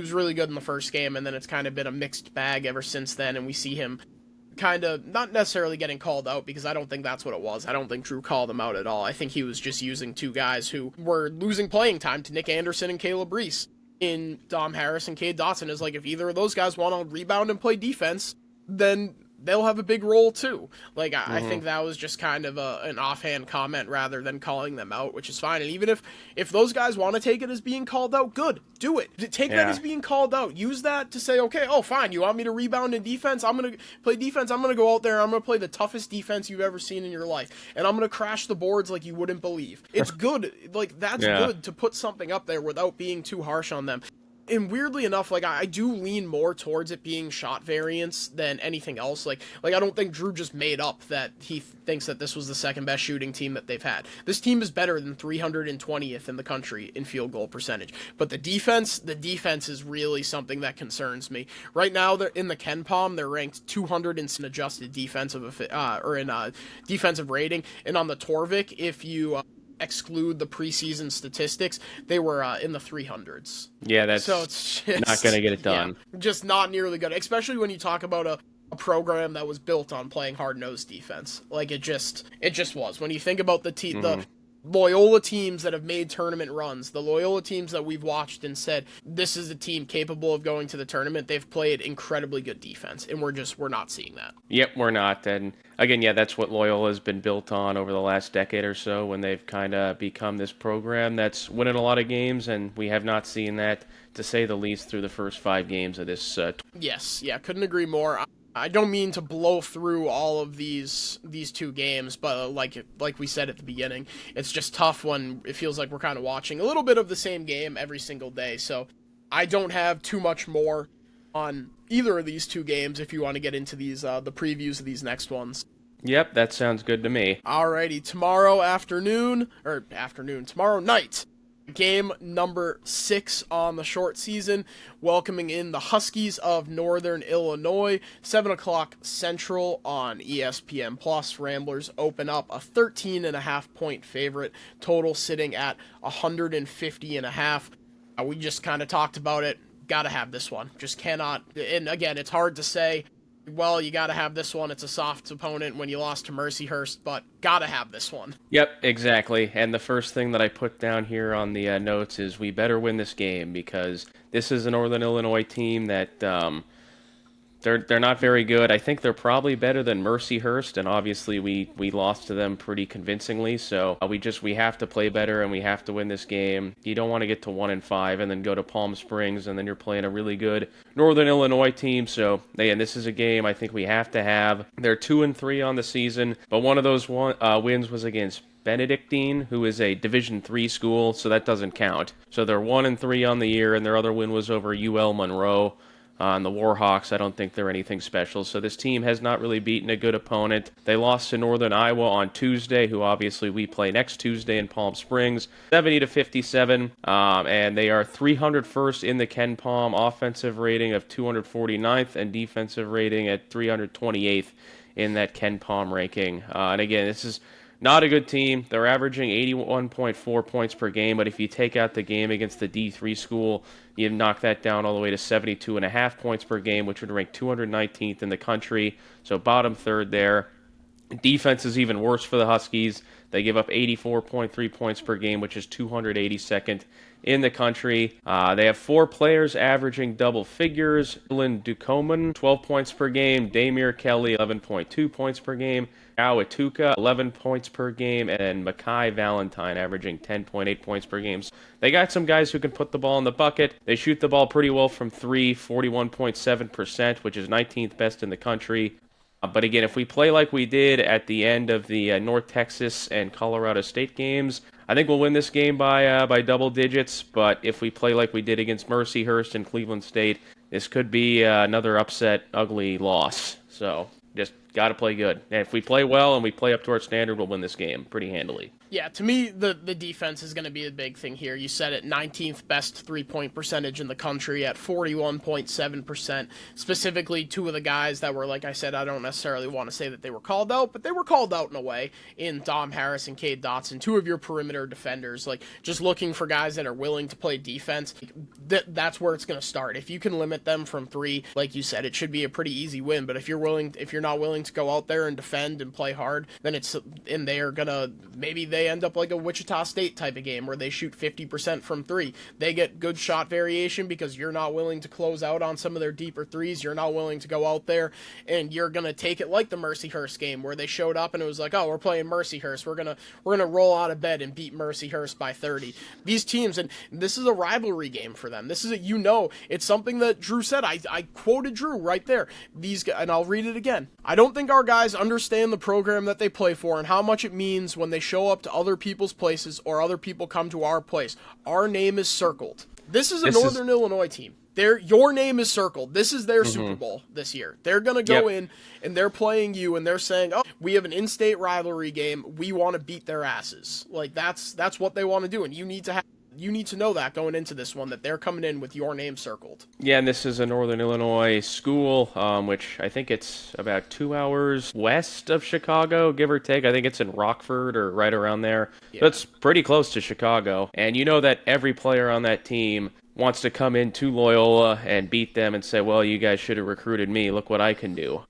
S1: was really good in the first game, and then it's kind of been a mixed bag ever since then, and we see him kind of not necessarily getting called out, because I don't think that's what it was. I don't think Drew called him out at all. I think he was just using 2 guys who were losing playing time to Nick Anderson and Caleb Reese in Dom Harris and Cade Dotson. Is like, if either of those guys want to rebound and play defense, then they'll have a big role too. Like, I think that was just kind of an offhand comment rather than calling them out, which is fine. And even if those guys want to take it as being called out, good, do it. Take that as being called out. Use that to say, okay, oh, fine, you want me to rebound in defense? I'm going to play defense. I'm going to go out there and I'm going to play the toughest defense you've ever seen in your life. And I'm going to crash the boards like you wouldn't believe. It's good. Like, that's good to put something up there without being too harsh on them. And weirdly enough, like, I do lean more towards it being shot variance than anything else. Like I don't think Drew just made up that he thinks that this was the second best shooting team that they've had. This team is better than 320th in the country in field goal percentage. But the defense is really something that concerns me. Right now, they're in the KenPom, they're ranked 200 in adjusted defensive defensive rating, and on the Torvik, if you exclude the preseason statistics, they were in the 300s.
S2: Yeah, that's
S1: so it's just,
S2: not going to get it done.
S1: Yeah, just not nearly good, especially when you talk about a program that was built on playing hard-nosed defense. Like, it just was. When you think about the Loyola teams that have made tournament runs, the Loyola teams that we've watched and said, this is a team capable of going to the tournament, they've played incredibly good defense, and we're not seeing that.
S2: Yep, we're not. And again, that's what Loyola has been built on over the last decade or so, when they've kind of become this program that's winning a lot of games, and we have not seen that, to say the least, through the first 5 games of this.
S1: Yes, couldn't agree more. I don't mean to blow through all of these 2 games, but like we said at the beginning, it's just tough when it feels like we're kind of watching a little bit of the same game every single day. So I don't have too much more on either of these 2 games if you want to get into these the previews of these next ones.
S2: Yep, that sounds good to me.
S1: Alrighty, tomorrow night, game number 6 on the short season, welcoming in the Huskies of Northern Illinois, 7 o'clock Central on ESPN+. Ramblers open up a 13.5 point favorite, total sitting at 150.5. We just kind of talked about it. Gotta have this one. Just cannot, and again, it's hard to say, well, you gotta have this one. It's a soft opponent when you lost to Mercyhurst, but gotta have this one.
S2: Yep, exactly. And the first thing that I put down here on the notes is we better win this game, because this is a Northern Illinois team that they're not very good. I think they're probably better than Mercyhurst, and obviously we lost to them pretty convincingly. So we have to play better, and we have to win this game. You don't want to get to 1-5 and then go to Palm Springs, and then you're playing a really good Northern Illinois team. So again, this is a game I think we have to have. They're 2-3 on the season, but one of those wins was against Benedictine, who is a Division III school, so that doesn't count. So they're 1-3 on the year, and their other win was over UL Monroe. And the Warhawks, I don't think they're anything special. So this team has not really beaten a good opponent. They lost to Northern Iowa on Tuesday, who obviously we play next Tuesday in Palm Springs, 70-57. And they are 301st in the Ken Palm, offensive rating of 249th, and defensive rating at 328th in that Ken Palm ranking. And again, this is not a good team. They're averaging 81.4 points per game, but if you take out the game against the D3 school, you knock that down all the way to 72.5 points per game, which would rank 219th in the country, so bottom third there. Defense is even worse for the Huskies. They give up 84.3 points per game, which is 282nd in the country. They have 4 players averaging double figures. Dylan Ducoman, 12 points per game. Damir Kelly, 11.2 points per game. Awatuka, 11 points per game. And Makai Valentine averaging 10.8 points per game. So they got some guys who can put the ball in the bucket. They shoot the ball pretty well from 3, 41.7%, which is 19th best in the country. But again, if we play like we did at the end of the North Texas and Colorado State games, I think we'll win this game by double digits. But if we play like we did against Mercyhurst and Cleveland State, this could be another upset, ugly loss. So just got to play good. And if we play well and we play up to our standard, we'll win this game pretty handily.
S1: Yeah, to me, the defense is going to be a big thing here. You said it, 19th best three-point percentage in the country at 41.7%. Specifically, 2 of the guys that were, like I said, I don't necessarily want to say that they were called out, but they were called out in a way, in Dom Harris and Cade Dotson, 2 of your perimeter defenders. Like, just looking for guys that are willing to play defense, that's where it's going to start. If you can limit them from 3, like you said, it should be a pretty easy win. But if you're not willing to go out there and defend and play hard, then they're going to, maybe they end up like a Wichita State type of game where they shoot 50% from 3. They get good shot variation because you're not willing to close out on some of their deeper threes. You're not willing to go out there and you're going to take it like the Mercyhurst game where they showed up and it was like, oh, we're playing Mercyhurst. We're going to roll out of bed and beat Mercyhurst by 30. These teams, and this is a rivalry game for them. This is it's something that Drew said. I quoted Drew right there. And I'll read it again. I don't think our guys understand the program that they play for and how much it means when they show up to other people's places or other people come to our place. Our name is circled. This is a Northern Illinois team. Your name is circled. This is their Super Bowl this year. They're going to go in and they're playing you and they're saying, oh, we have an in-state rivalry game. We want to beat their asses. Like that's what they want to do. And you need to know that going into this one, that they're coming in with your name circled.
S2: Yeah, and this is a Northern Illinois school, which I think it's about 2 hours west of Chicago, give or take. I think it's in Rockford or right around there. Yeah. So it's pretty close to Chicago. And you know that every player on that team wants to come into Loyola and beat them and say, well, you guys should have recruited me. Look what I can do.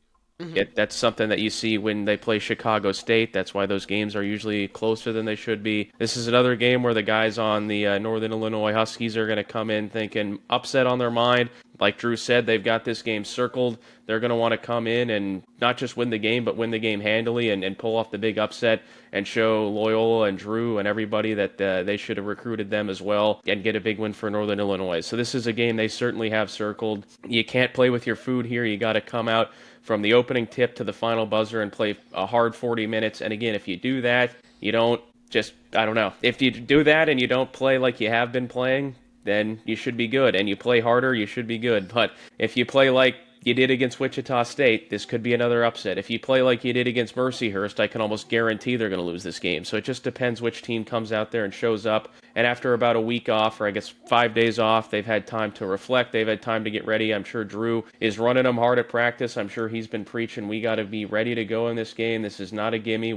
S2: That's something that you see when they play Chicago State. That's why those games are usually closer than they should be. This is another game where the guys on the Northern Illinois Huskies are going to come in thinking upset on their mind. Like Drew said, they've got this game circled. They're going to want to come in and not just win the game, but win the game handily and pull off the big upset and show Loyola and Drew and everybody that they should have recruited them as well and get a big win for Northern Illinois. So this is a game they certainly have circled. You can't play with your food here. You got to come out from the opening tip to the final buzzer and play a hard 40 minutes. And again, if you do that, you don't if you do that and you don't play like you have been playing, then you should be good. And you play harder, you should be good. But if you play like you did against Wichita State, this could be another upset. If you play like you did against Mercyhurst, I can almost guarantee they're going to lose this game. So it just depends which team comes out there and shows up. And after about a week off, or I guess 5 days off, they've had time to reflect. They've had time to get ready. I'm sure Drew is running them hard at practice. I'm sure he's been preaching, we got to be ready to go in this game. This is not a gimme.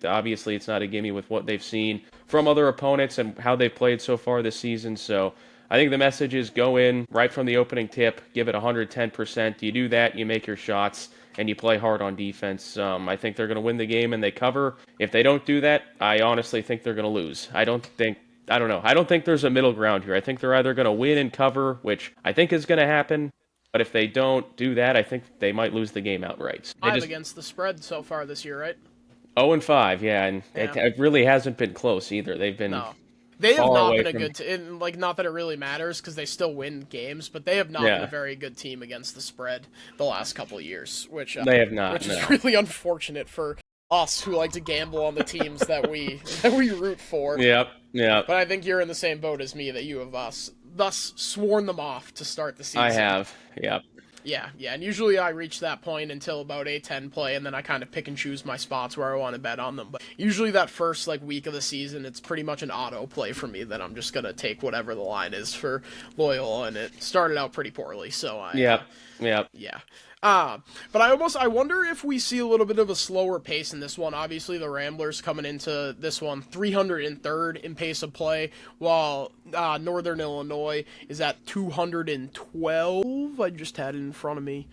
S2: Obviously, it's not a gimme with what they've seen from other opponents and how they've played so far this season. So I think the message is go in right from the opening tip, give it 110%. You do that, you make your shots, and you play hard on defense. I think they're going to win the game and they cover. If they don't do that, I honestly think they're going to lose. I don't think there's a middle ground here. I think they're either going to win and cover, which I think is going to happen. But if they don't do that, I think they might lose the game outright.
S1: 5 against the spread so far this year, right?
S2: 0-5, yeah, and it really hasn't been close either. They've been... No.
S1: They have not been a good team. Not that it really matters because they still win games, but they have not been a very good team against the spread the last couple of years, which
S2: they have not.
S1: Which is really unfortunate for us who like to gamble on the teams that we root for.
S2: Yep.
S1: But I think you're in the same boat as me that you have us. thus sworn them off to start the season.
S2: I have, yeah.
S1: Yeah, and usually I reach that point until about A10 play, and then I kind of pick and choose my spots where I want to bet on them. But usually that first week of the season, it's pretty much an auto play for me that I'm just gonna take whatever the line is for Loyola, and it started out pretty poorly. So
S2: yeah.
S1: But I wonder if we see a little bit of a slower pace in this one. Obviously, the Ramblers coming into this one 303rd in pace of play, while Northern Illinois is at 212. I just had it in front of me.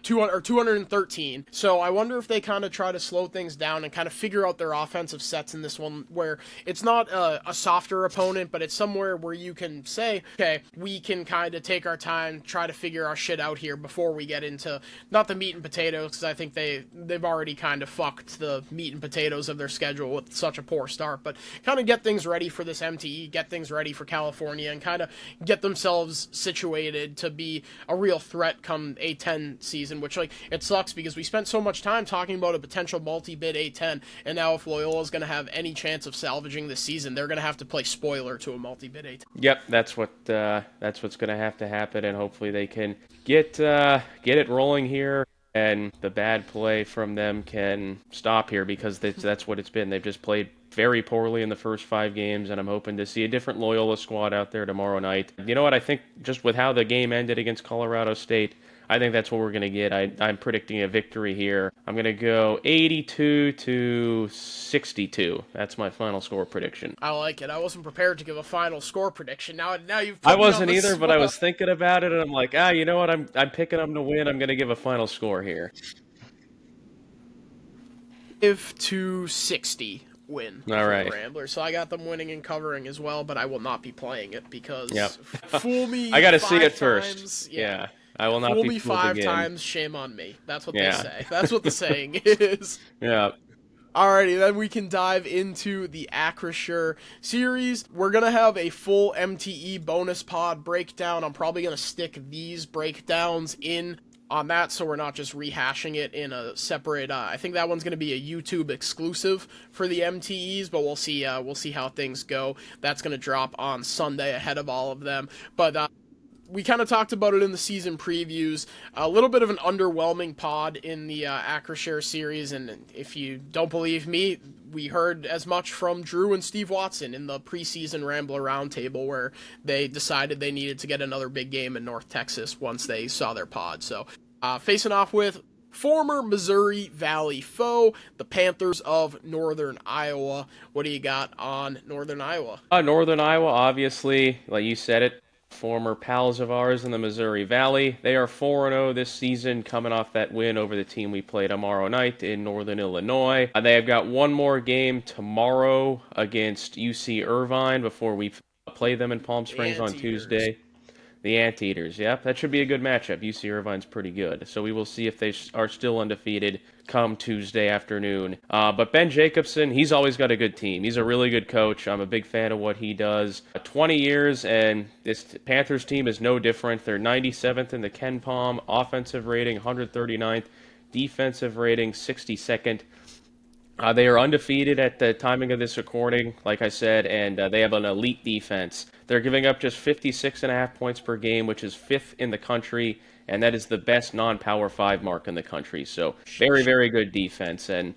S1: 213. So I wonder if they kind of try to slow things down and kind of figure out their offensive sets in this one, where it's not a softer opponent, but it's somewhere where you can say, okay, we can kind of take our time, try to figure our shit out here before we get into, not the meat and potatoes, because I think they've already kind of fucked the meat and potatoes of their schedule with such a poor start, but kind of get things ready for this MTE, get things ready for California, and kind of get themselves situated to be a real threat come A10 season, which it sucks because we spent so much time talking about a potential multi-bid A10, and now if Loyola is going to have any chance of salvaging this season, they're going to have to play spoiler to a multi-bid A10.
S2: Yep, that's what's going to have to happen, and hopefully they can get it rolling here, and the bad play from them can stop here, because that's what it's been. They've just played very poorly in the first 5 games, and I'm hoping to see a different Loyola squad out there tomorrow night. You know what? I think just with how the game ended against Colorado State, I think that's what we're going to get. I'm predicting a victory here. I'm going to go 82-62. That's my final score prediction.
S1: I like it. I wasn't prepared to give a final score prediction. Now you've put
S2: I
S1: me
S2: wasn't
S1: on the
S2: either,
S1: spot.
S2: but I was thinking about it, and I'm like, you know what? I'm picking them to win. I'm going to give a final score here.
S1: 260 win
S2: All right.
S1: for the Ramblers. So I got them winning and covering as well, but I will not be playing it because fool me
S2: I got to see it
S1: times,
S2: first. Yeah. I will not
S1: fool
S2: be
S1: me
S2: fooled
S1: 5
S2: again.
S1: times, shame on me. That's what they say. That's what the saying is.
S2: Yeah.
S1: Alrighty, then we can dive into the Acrisure series. We're going to have a full MTE bonus pod breakdown. I'm probably going to stick these breakdowns in on that, so we're not just rehashing it in a separate, I think that one's going to be a YouTube exclusive for the MTEs, but we'll see how things go. That's going to drop on Sunday ahead of all of them. But, we kind of talked about it in the season previews. A little bit of an underwhelming pod in the Acrisure series, and if you don't believe me, we heard as much from Drew and Steve Watson in the preseason Rambler Roundtable, where they decided they needed to get another big game in North Texas once they saw their pod. So, facing off with former Missouri Valley foe, the Panthers of Northern Iowa. What do you got on Northern Iowa?
S2: Northern Iowa, obviously, like you said it, former pals of ours in the Missouri Valley. They are 4-0 this season, coming off that win over the team we play tomorrow night in Northern Illinois. They have got one more game tomorrow against UC Irvine before we play them in Palm Springs on Tuesday. The Anteaters, yep. That should be a good matchup. UC Irvine's pretty good. So we will see if they are still undefeated come Tuesday afternoon. But Ben Jacobson, he's always got a good team. He's a really good coach. I'm a big fan of what he does. 20 years, and this Panthers team is no different. They're 97th in the Ken Palm, offensive rating 139th, defensive rating 62nd. They are undefeated at the timing of this recording, like I said, and they have an elite defense. They're giving up just 56.5 points per game, which is 5th in the country, and that is the best non-Power 5 mark in the country. So very, very good defense, and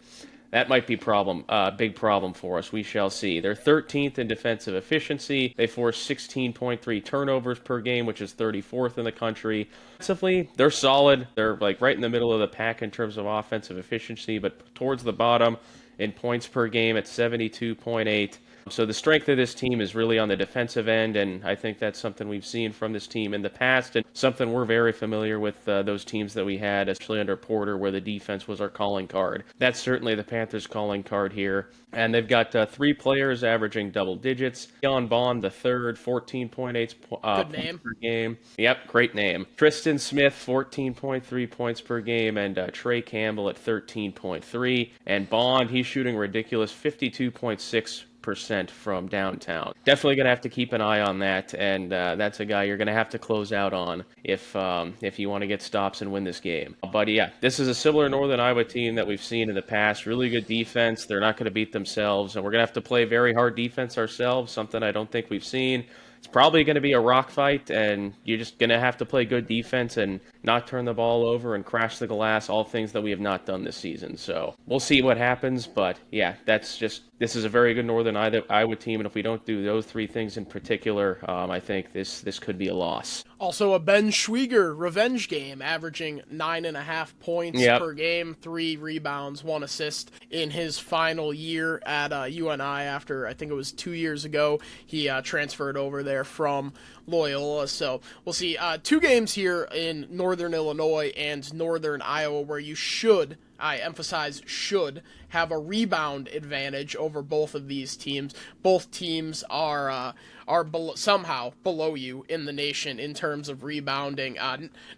S2: that might be big problem for us. We shall see. They're 13th in defensive efficiency. They force 16.3 turnovers per game, which is 34th in the country. Offensively, they're solid. They're right in the middle of the pack in terms of offensive efficiency, but towards the bottom in points per game at 72.8. So the strength of this team is really on the defensive end, and I think that's something we've seen from this team in the past, and something we're very familiar with those teams that we had, especially under Porter, where the defense was our calling card. That's certainly the Panthers' calling card here. And they've got 3 players averaging double digits. Keon Bond, the third, 14.8 points per game. Yep, great name. Tristan Smith, 14.3 points per game, and Trey Campbell at 13.3. And Bond, he's shooting ridiculous 52.6% from downtown. Definitely going to have to keep an eye on that, and that's a guy you're going to have to close out on if you want to get stops and win this game. But yeah, this is a similar Northern Iowa team that we've seen in the past. Really good defense. They're not going to beat themselves, and we're going to have to play very hard defense ourselves, something I don't think we've seen it's probably going to be a rock fight, and you're just going to have to play good defense and not turn the ball over and crash the glass, all things that we have not done this season. So we'll see what happens, but yeah, this is a very good Northern Iowa team, and if we don't do those three things in particular, I think this could be a loss.
S1: Also, a Ben Schwieger revenge game, averaging 9.5 points per game, 3 rebounds, 1 assist in his final year at UNI after, I think it was 2 years ago, he transferred over there from Loyola. So we'll see 2 games here in Northern Illinois and Northern Iowa where you should, I emphasize should, have a rebound advantage over both of these teams. Both teams are somehow below you in the nation in terms of rebounding.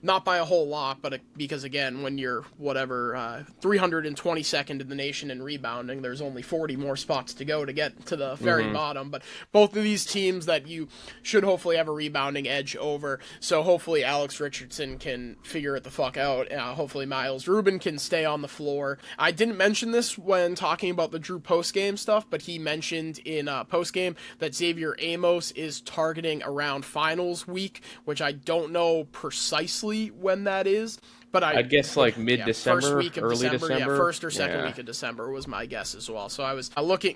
S1: Not by a whole lot, but because, again, when you're 322nd in the nation in rebounding, there's only 40 more spots to go to get to the very bottom. But both of these teams that you should hopefully have a rebounding edge over. So hopefully Alex Richardson can figure it the fuck out. Hopefully Miles Rubin can stay on the floor. I didn't mention this when talking about the Drew postgame stuff, but he mentioned in postgame that Xavier Amos is targeting around finals week, which I don't know precisely when that is. But I guess
S2: like mid-December,
S1: first week of
S2: early
S1: December.
S2: December.
S1: Yeah, first or second week of December was my guess as well. So I was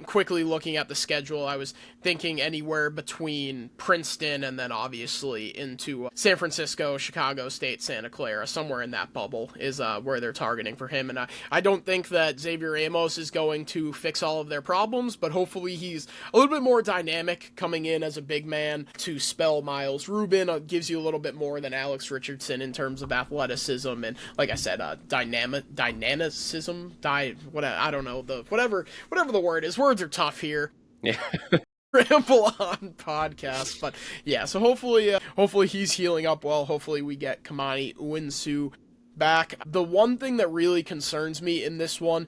S1: quickly looking at the schedule. I was thinking anywhere between Princeton and then obviously into San Francisco, Chicago State, Santa Clara, somewhere in that bubble is where they're targeting for him. And I don't think that Xavier Amos is going to fix all of their problems, but hopefully he's a little bit more dynamic coming in as a big man to spell Miles Rubin. Gives you a little bit more than Alex Richardson in terms of athleticism and, like I said, dynamicism. I don't know, whatever the word is. Words are tough here.
S2: Yeah.
S1: Ramble On Podcast, but yeah. So hopefully he's healing up well. Hopefully we get Kamani Uwinsu back. The one thing that really concerns me in this one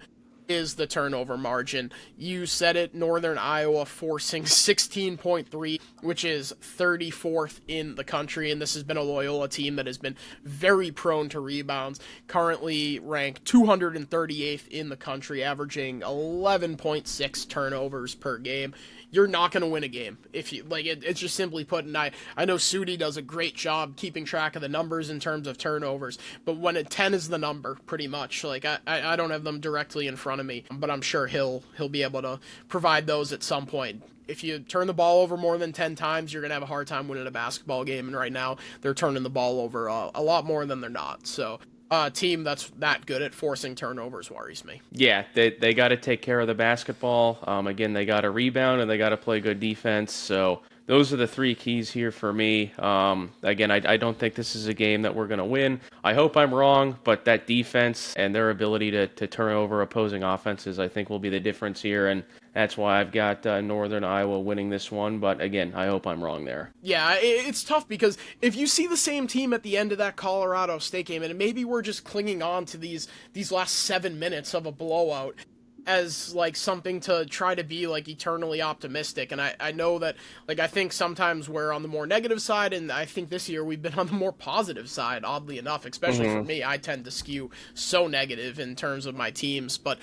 S1: is the turnover margin. You said it, Northern Iowa forcing 16.3, which is 34th in the country, and this has been a Loyola team that has been very prone to rebounds, currently ranked 238th in the country, averaging 11.6 turnovers per game. You're not going to win a game if you it's just simply put. And I know Sudi does a great job keeping track of the numbers in terms of turnovers, but when 10 is the number, pretty much, I don't have them directly in front of me, but I'm sure he'll be able to provide those at some point. If you turn the ball over more than 10 times, you're going to have a hard time winning a basketball game, and right now they're turning the ball over a lot more than they're not. So a team that's that good at forcing turnovers worries me.
S2: Yeah, they got to take care of the basketball. Again, they got to rebound and they got to play good defense. So those are the 3 keys here for me. Again, I don't think this is a game that we're going to win. I hope I'm wrong, but that defense and their ability to turn over opposing offenses, I think, will be the difference here. And that's why I've got Northern Iowa winning this one. But again, I hope I'm wrong there.
S1: Yeah, it's tough because if you see the same team at the end of that Colorado State game, and maybe we're just clinging on to these last 7 minutes of a blowout as something to try to be eternally optimistic. And I know that I think sometimes we're on the more negative side, and I think this year we've been on the more positive side, oddly enough, especially for me. I tend to skew so negative in terms of my teams, but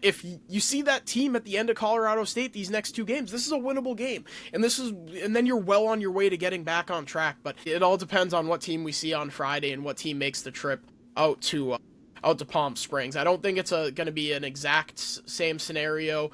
S1: if you see that team at the end of Colorado State, these next 2 games, this is a winnable game. And then you're well on your way to getting back on track. But it all depends on what team we see on Friday and what team makes the trip out to Palm Springs. I don't think it's going to be an exact same scenario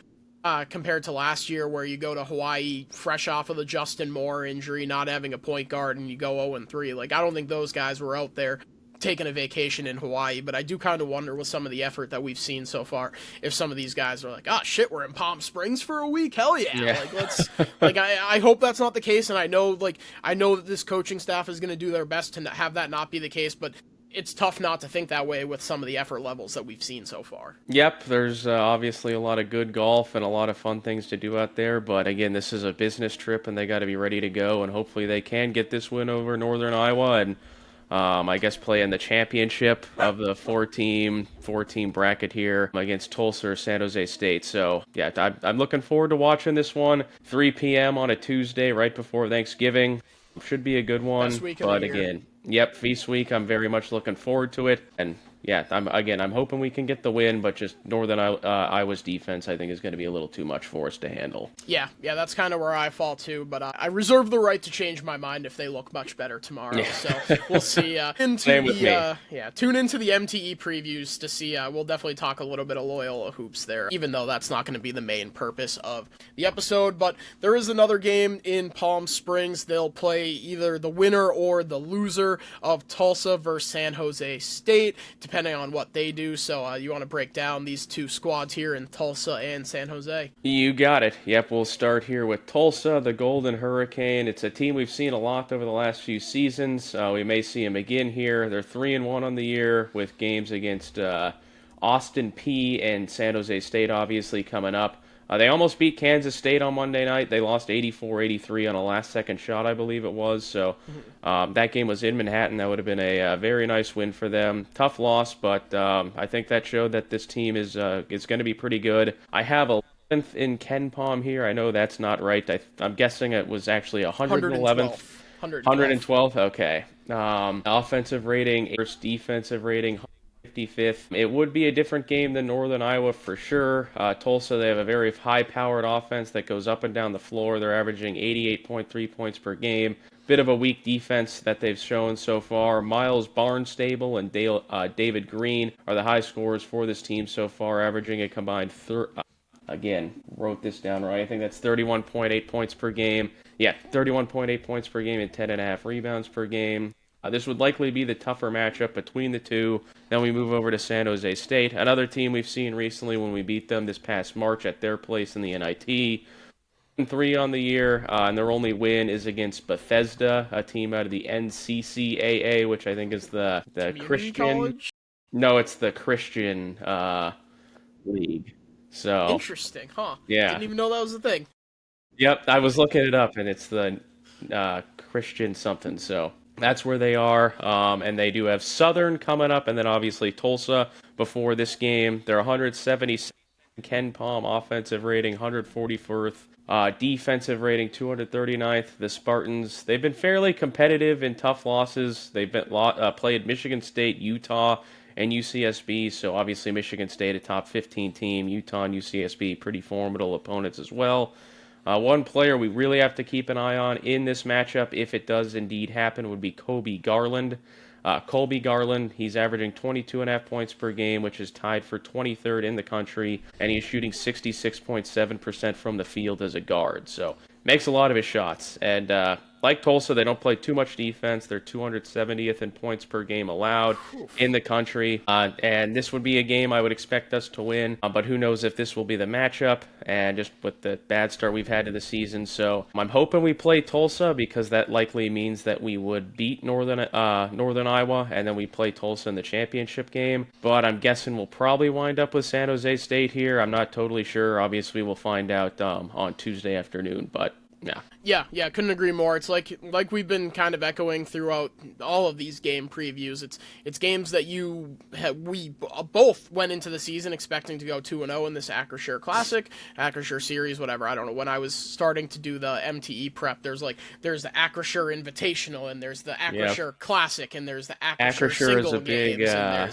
S1: compared to last year where you go to Hawaii fresh off of the Justin Moore injury, not having a point guard, and you go 0-3. I don't think those guys were out there taking a vacation in Hawaii, but I do kind of wonder with some of the effort that we've seen so far if some of these guys are shit, we're in Palm Springs for a week, hell yeah. Let's I hope that's not the case, and I know that this coaching staff is going to do their best to have that not be the case, but it's tough not to think that way with some of the effort levels that we've seen so far.
S2: Yep, there's obviously a lot of good golf and a lot of fun things to do out there, but again, this is a business trip and they got to be ready to go, and hopefully they can get this win over Northern Iowa and I guess play in the championship of the four-team bracket here against Tulsa or San Jose State. So, yeah, I'm looking forward to watching this one. 3 p.m. on a Tuesday right before Thanksgiving. Should be a good one.
S1: Best week of
S2: but
S1: the year.
S2: Again, yep, Feast Week. I'm very much looking forward to it. And yeah, I'm hoping we can get the win, but just Northern Iowa's defense, I think, is going to be a little too much for us to handle.
S1: Yeah, that's kind of where I fall too, but I reserve the right to change my mind if they look much better tomorrow.
S2: Yeah.
S1: So we'll see. Tune into the MTE previews to see. We'll definitely talk a little bit of Loyola hoops there, even though that's not going to be the main purpose of the episode. But there is another game in Palm Springs. They'll play either the winner or the loser of Tulsa versus San Jose State, depending on what they do. So you want to break down these two squads here in Tulsa and San Jose?
S2: You got it. Yep, we'll start here with Tulsa, the Golden Hurricane. It's a team we've seen a lot over the last few seasons. We may see them again here. They're 3-1 on the year with games against Austin Peay and San Jose State obviously coming up. They almost beat Kansas State on Monday night. They lost 84-83 on a last-second shot, I believe it was. So that game was in Manhattan. That would have been a very nice win for them. Tough loss, but I think that showed that this team is going to be pretty good. I have 11th in Ken Palm here. I know that's not right. I'm guessing it was actually 111th. 112th? Okay. Offensive rating, first defensive rating, 55th. It would be a different game than Northern Iowa for sure. Tulsa, they have a very high-powered offense that goes up and down the floor. They're averaging 88.3 points per game. Bit of a weak defense that they've shown so far. Miles Barnstable and David Green are the high scorers for this team so far, averaging a combined again, wrote this down right. I think that's 31.8 points per game. Yeah, 31.8 points per game and 10.5 rebounds per game. This would likely be the tougher matchup between the two. Then we move over to San Jose State, another team we've seen recently when we beat them this past March at their place in the NIT. 3 on the year, and their only win is against Bethesda, a team out of the NCCAA, which I think is the Christian
S1: college?
S2: No, it's the Christian league. So
S1: Interesting, huh?
S2: Yeah.
S1: Didn't even know that was a thing.
S2: Yep, I was looking it up, and it's the Christian something. So that's where they are, and they do have Southern coming up, and then obviously Tulsa before this game. They're 170 Ken Palm offensive rating, 144th. Defensive rating, 239th. The Spartans, they've been fairly competitive in tough losses. They've been played Michigan State, Utah, and UCSB. So obviously Michigan State, a top 15 team. Utah and UCSB, pretty formidable opponents as well. One player we really have to keep an eye on in this matchup, if it does indeed happen, would be Colby Garland. Colby Garland, he's averaging 22.5 points per game, which is tied for 23rd in the country, and he's shooting 66.7% from the field as a guard. So makes a lot of his shots. And like Tulsa, they don't play too much defense. They're 270th in points per game allowed in the country. And this would be a game I would expect us to win. But who knows if this will be the matchup, and just with the bad start we've had to the season. So I'm hoping we play Tulsa, because that likely means that we would beat Northern Iowa, and then we play Tulsa in the championship game. But I'm guessing we'll probably wind up with San Jose State here. I'm not totally sure. Obviously, we'll find out on Tuesday afternoon. But
S1: Yeah, couldn't agree more. It's like we've been kind of echoing throughout all of these game previews. It's games that we both went into the season expecting to go 2-0 in this Acrisure Classic, Acrisure Series, whatever. I don't know. When I was starting to do the MTE prep, there's the Acrisure Invitational, and there's the Acrisure Classic, and there's the Acrisure single
S2: is a big
S1: games, and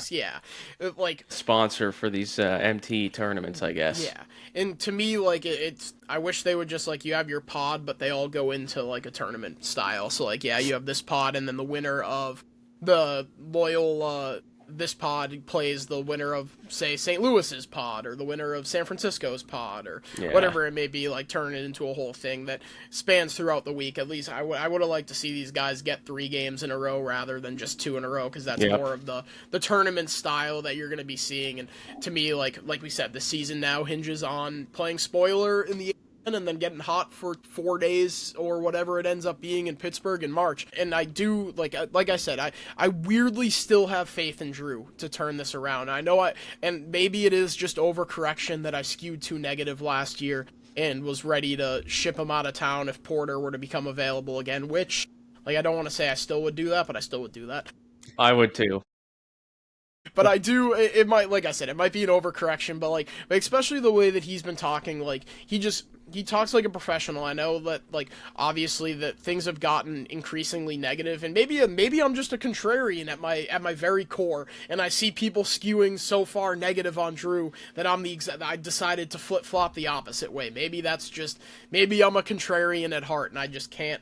S1: there's
S2: sponsor for these MTE tournaments, I guess.
S1: Yeah, and to me, it's I wish they would just you have your pod, but they all go into a tournament style. So you have this pod, and then the winner of the Loyola this pod plays the winner of, say, St. Louis's pod, or the winner of San Francisco's pod, or whatever it may be. Turn it into a whole thing that spans throughout the week. At least I would have liked to see these guys get 3 games in a row rather than just 2 in a row, because that's more of the tournament style that you're going to be seeing. And to me, like we said, the season now hinges on playing spoiler in the and then getting hot for 4 days or whatever it ends up being in Pittsburgh in March. And I do, like I said, I weirdly still have faith in Drew to turn this around. I know and maybe it is just overcorrection that I skewed too negative last year and was ready to ship him out of town if Porter were to become available again, which, I don't want to say I still would do that, but I still would do that.
S2: I would too.
S1: but I do, it might, like I said, it might be an overcorrection, but like, especially the way that he's been talking, like, he talks like a professional. I know that, like, obviously that things have gotten increasingly negative, and maybe I'm just a contrarian at my very core, and I see people skewing so far negative on Drew that I decided to flip-flop the opposite way. Maybe I'm a contrarian at heart, and I just can't.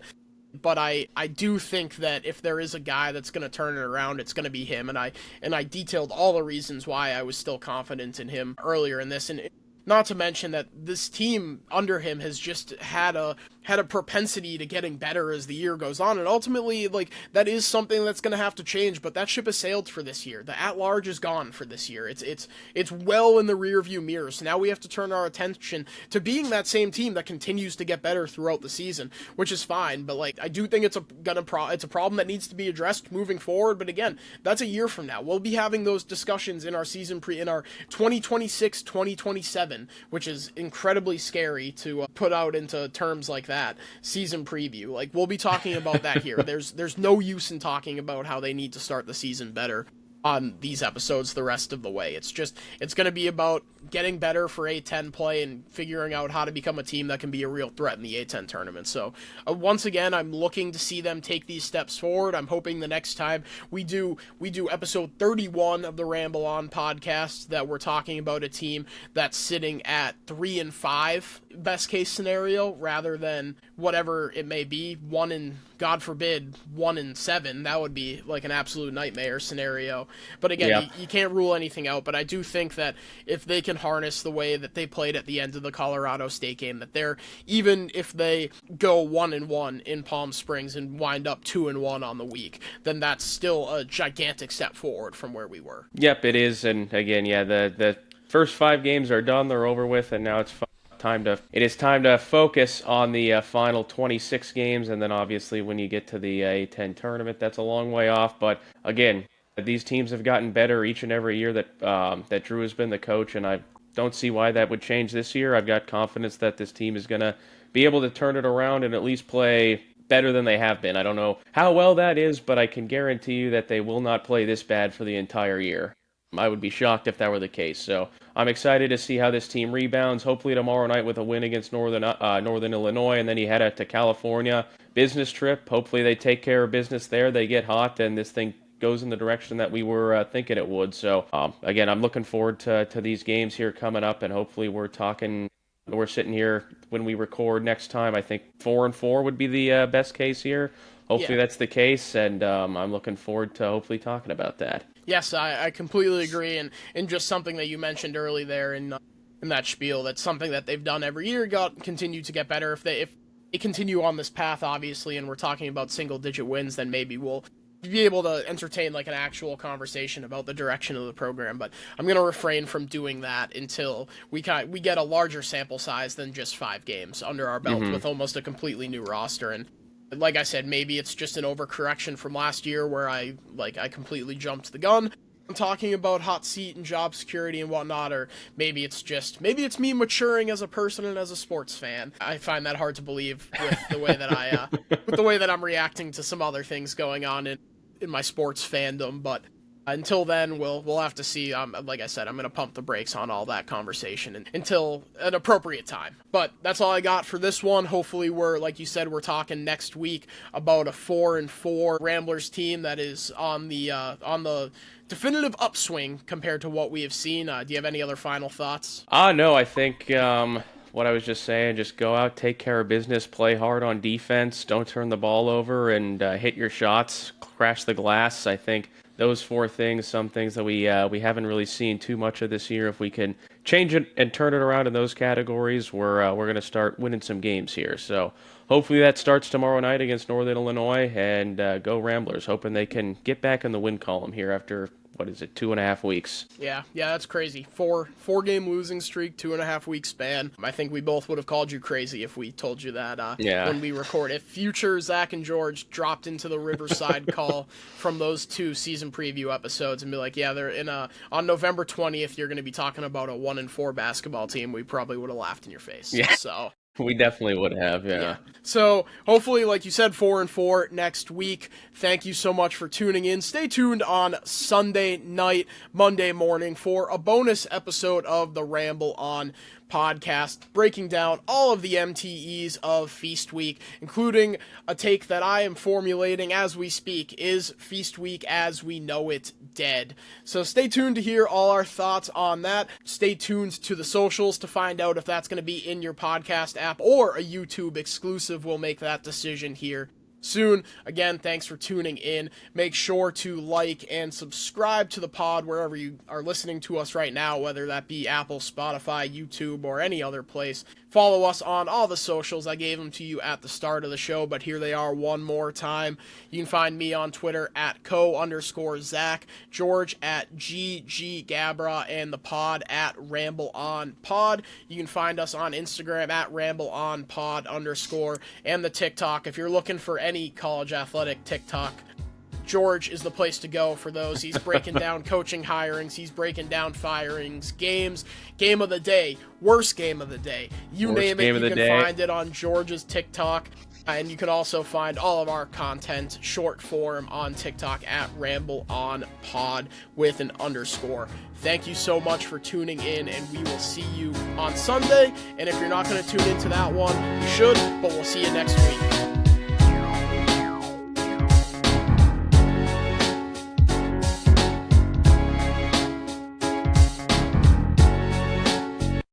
S1: But I do think that if there is a guy that's going to turn it around, it's going to be him, and I detailed all the reasons why I was still confident in him earlier in this, and not to mention that this team under him has just had a propensity to getting better as the year goes on, and ultimately, like, that is something that's going to have to change, but that ship has sailed for this year. The at-large is gone for this year. It's well in the rearview mirror, so now we have to turn our attention to being that same team that continues to get better throughout the season, which is fine, but, like, I do think it's a problem that needs to be addressed moving forward, but again, that's a year from now. We'll be having those discussions in our in our 2026-2027, which is incredibly scary to put out into terms like that season preview. Like, we'll be talking about that here. There's no use in talking about how they need to start the season better on these episodes the rest of the way. It's going to be about getting better for A10 play and figuring out how to become a team that can be a real threat in the A10 tournament. So once again, I'm looking to see them take these steps forward. I'm hoping the next time we do episode 31 of the Ramble On podcast that we're talking about a team that's sitting at 3-5 best case scenario, rather than whatever it may be, God forbid, 1-7. That would be like an absolute nightmare scenario. But again, you can't rule anything out. But I do think that if they can harness the way that they played at the end of the Colorado State game, that even if they go 1-1 in Palm Springs and wind up 2-1 on the week, then that's still a gigantic step forward from where we were.
S2: Yep, it is. And again, the first 5 games are done. They're over with, and now it is time to focus on the final 26 games, and then obviously when you get to the A10 tournament, that's a long way off. But again, these teams have gotten better each and every year that Drew has been the coach, and I don't see why that would change this year. I've got confidence that this team is going to be able to turn it around and at least play better than they have been. I don't know how well that is, but I can guarantee you that they will not play this bad for the entire year. I would be shocked if that were the case. So I'm excited to see how this team rebounds. Hopefully tomorrow night with a win against Northern Illinois, and then you head out to California. Business trip. Hopefully they take care of business there. They get hot, and this thing goes in the direction that we were thinking it would. So again, I'm looking forward to these games here coming up, and hopefully we're sitting here when we record next time. I think 4-4 would be the best case here. Hopefully that's the case, and I'm looking forward to hopefully talking about that.
S1: Yes, I completely agree, and just something that you mentioned early there in that spiel, that's something that they've done every year, continue to get better. If they continue on this path, obviously, and we're talking about single-digit wins, then maybe we'll be able to entertain like an actual conversation about the direction of the program, but I'm going to refrain from doing that until we get a larger sample size than just 5 games under our belt with almost a completely new roster. And like I said, maybe it's just an overcorrection from last year where I completely jumped the gun. I'm talking about hot seat and job security and whatnot, or maybe it's me maturing as a person and as a sports fan. I find that hard to believe with the way that I'm reacting to some other things going on in my sports fandom, but until then, we'll have to see. Like I said, I'm going to pump the brakes on all that conversation until an appropriate time. But that's all I got for this one. Hopefully like you said, we're talking next week about a 4-4 Ramblers team that is on the definitive upswing compared to what we have seen. Do you have any other final thoughts?
S2: No, I think what I was just saying, just go out, take care of business, play hard on defense, don't turn the ball over, and hit your shots, crash the glass. I think those 4 things, some things that we haven't really seen too much of this year. If we can change it and turn it around in those categories, we're going to start winning some games here. So hopefully that starts tomorrow night against Northern Illinois, and go Ramblers, hoping they can get back in the win column here after, 2.5 weeks? Yeah,
S1: that's crazy. 4-game losing streak, 2.5 week span. I think we both would have called you crazy if we told you that when we record. If future Zach and George dropped into the Riverside call from those 2 season preview episodes and be like, they're on November 20th, you're going to be talking about a 1-4 basketball team, we probably would have laughed in your face.
S2: Yeah.
S1: So
S2: We definitely would have, yeah.
S1: So hopefully, like you said, 4-4 next week. Thank you so much for tuning in. Stay tuned on Sunday night, Monday morning for a bonus episode of the Ramble On Podcast, breaking down all of the MTEs of Feast Week, including a take that I am formulating as we speak. Is Feast Week as we know it dead? So stay tuned to hear all our thoughts on that. Stay tuned to the socials to find out if that's going to be in your podcast app or a YouTube exclusive. We'll make that decision here soon. Again, thanks for tuning in. Make sure to like and subscribe to the pod wherever you are listening to us right now, whether that be Apple, Spotify, YouTube, or any other place. Follow us on all the socials. I gave them to you at the start of the show, but here they are one more time. You can find me on Twitter at @co_Zach, George at GGGabra, and the pod at Ramble On Pod. You can find us on Instagram at Ramble On Pod _ and the TikTok. If you're looking for any college athletic TikTok, George is the place to go for those. He's breaking down coaching hirings. He's breaking down firings, games, game of the day, worst game of the day. You name it, you can find it on George's TikTok. And you can also find all of our content, short form, on TikTok at Ramble On Pod with an _. Thank you so much for tuning in, and we will see you on Sunday. And if you're not going to tune into that one, you should, but we'll see you next week.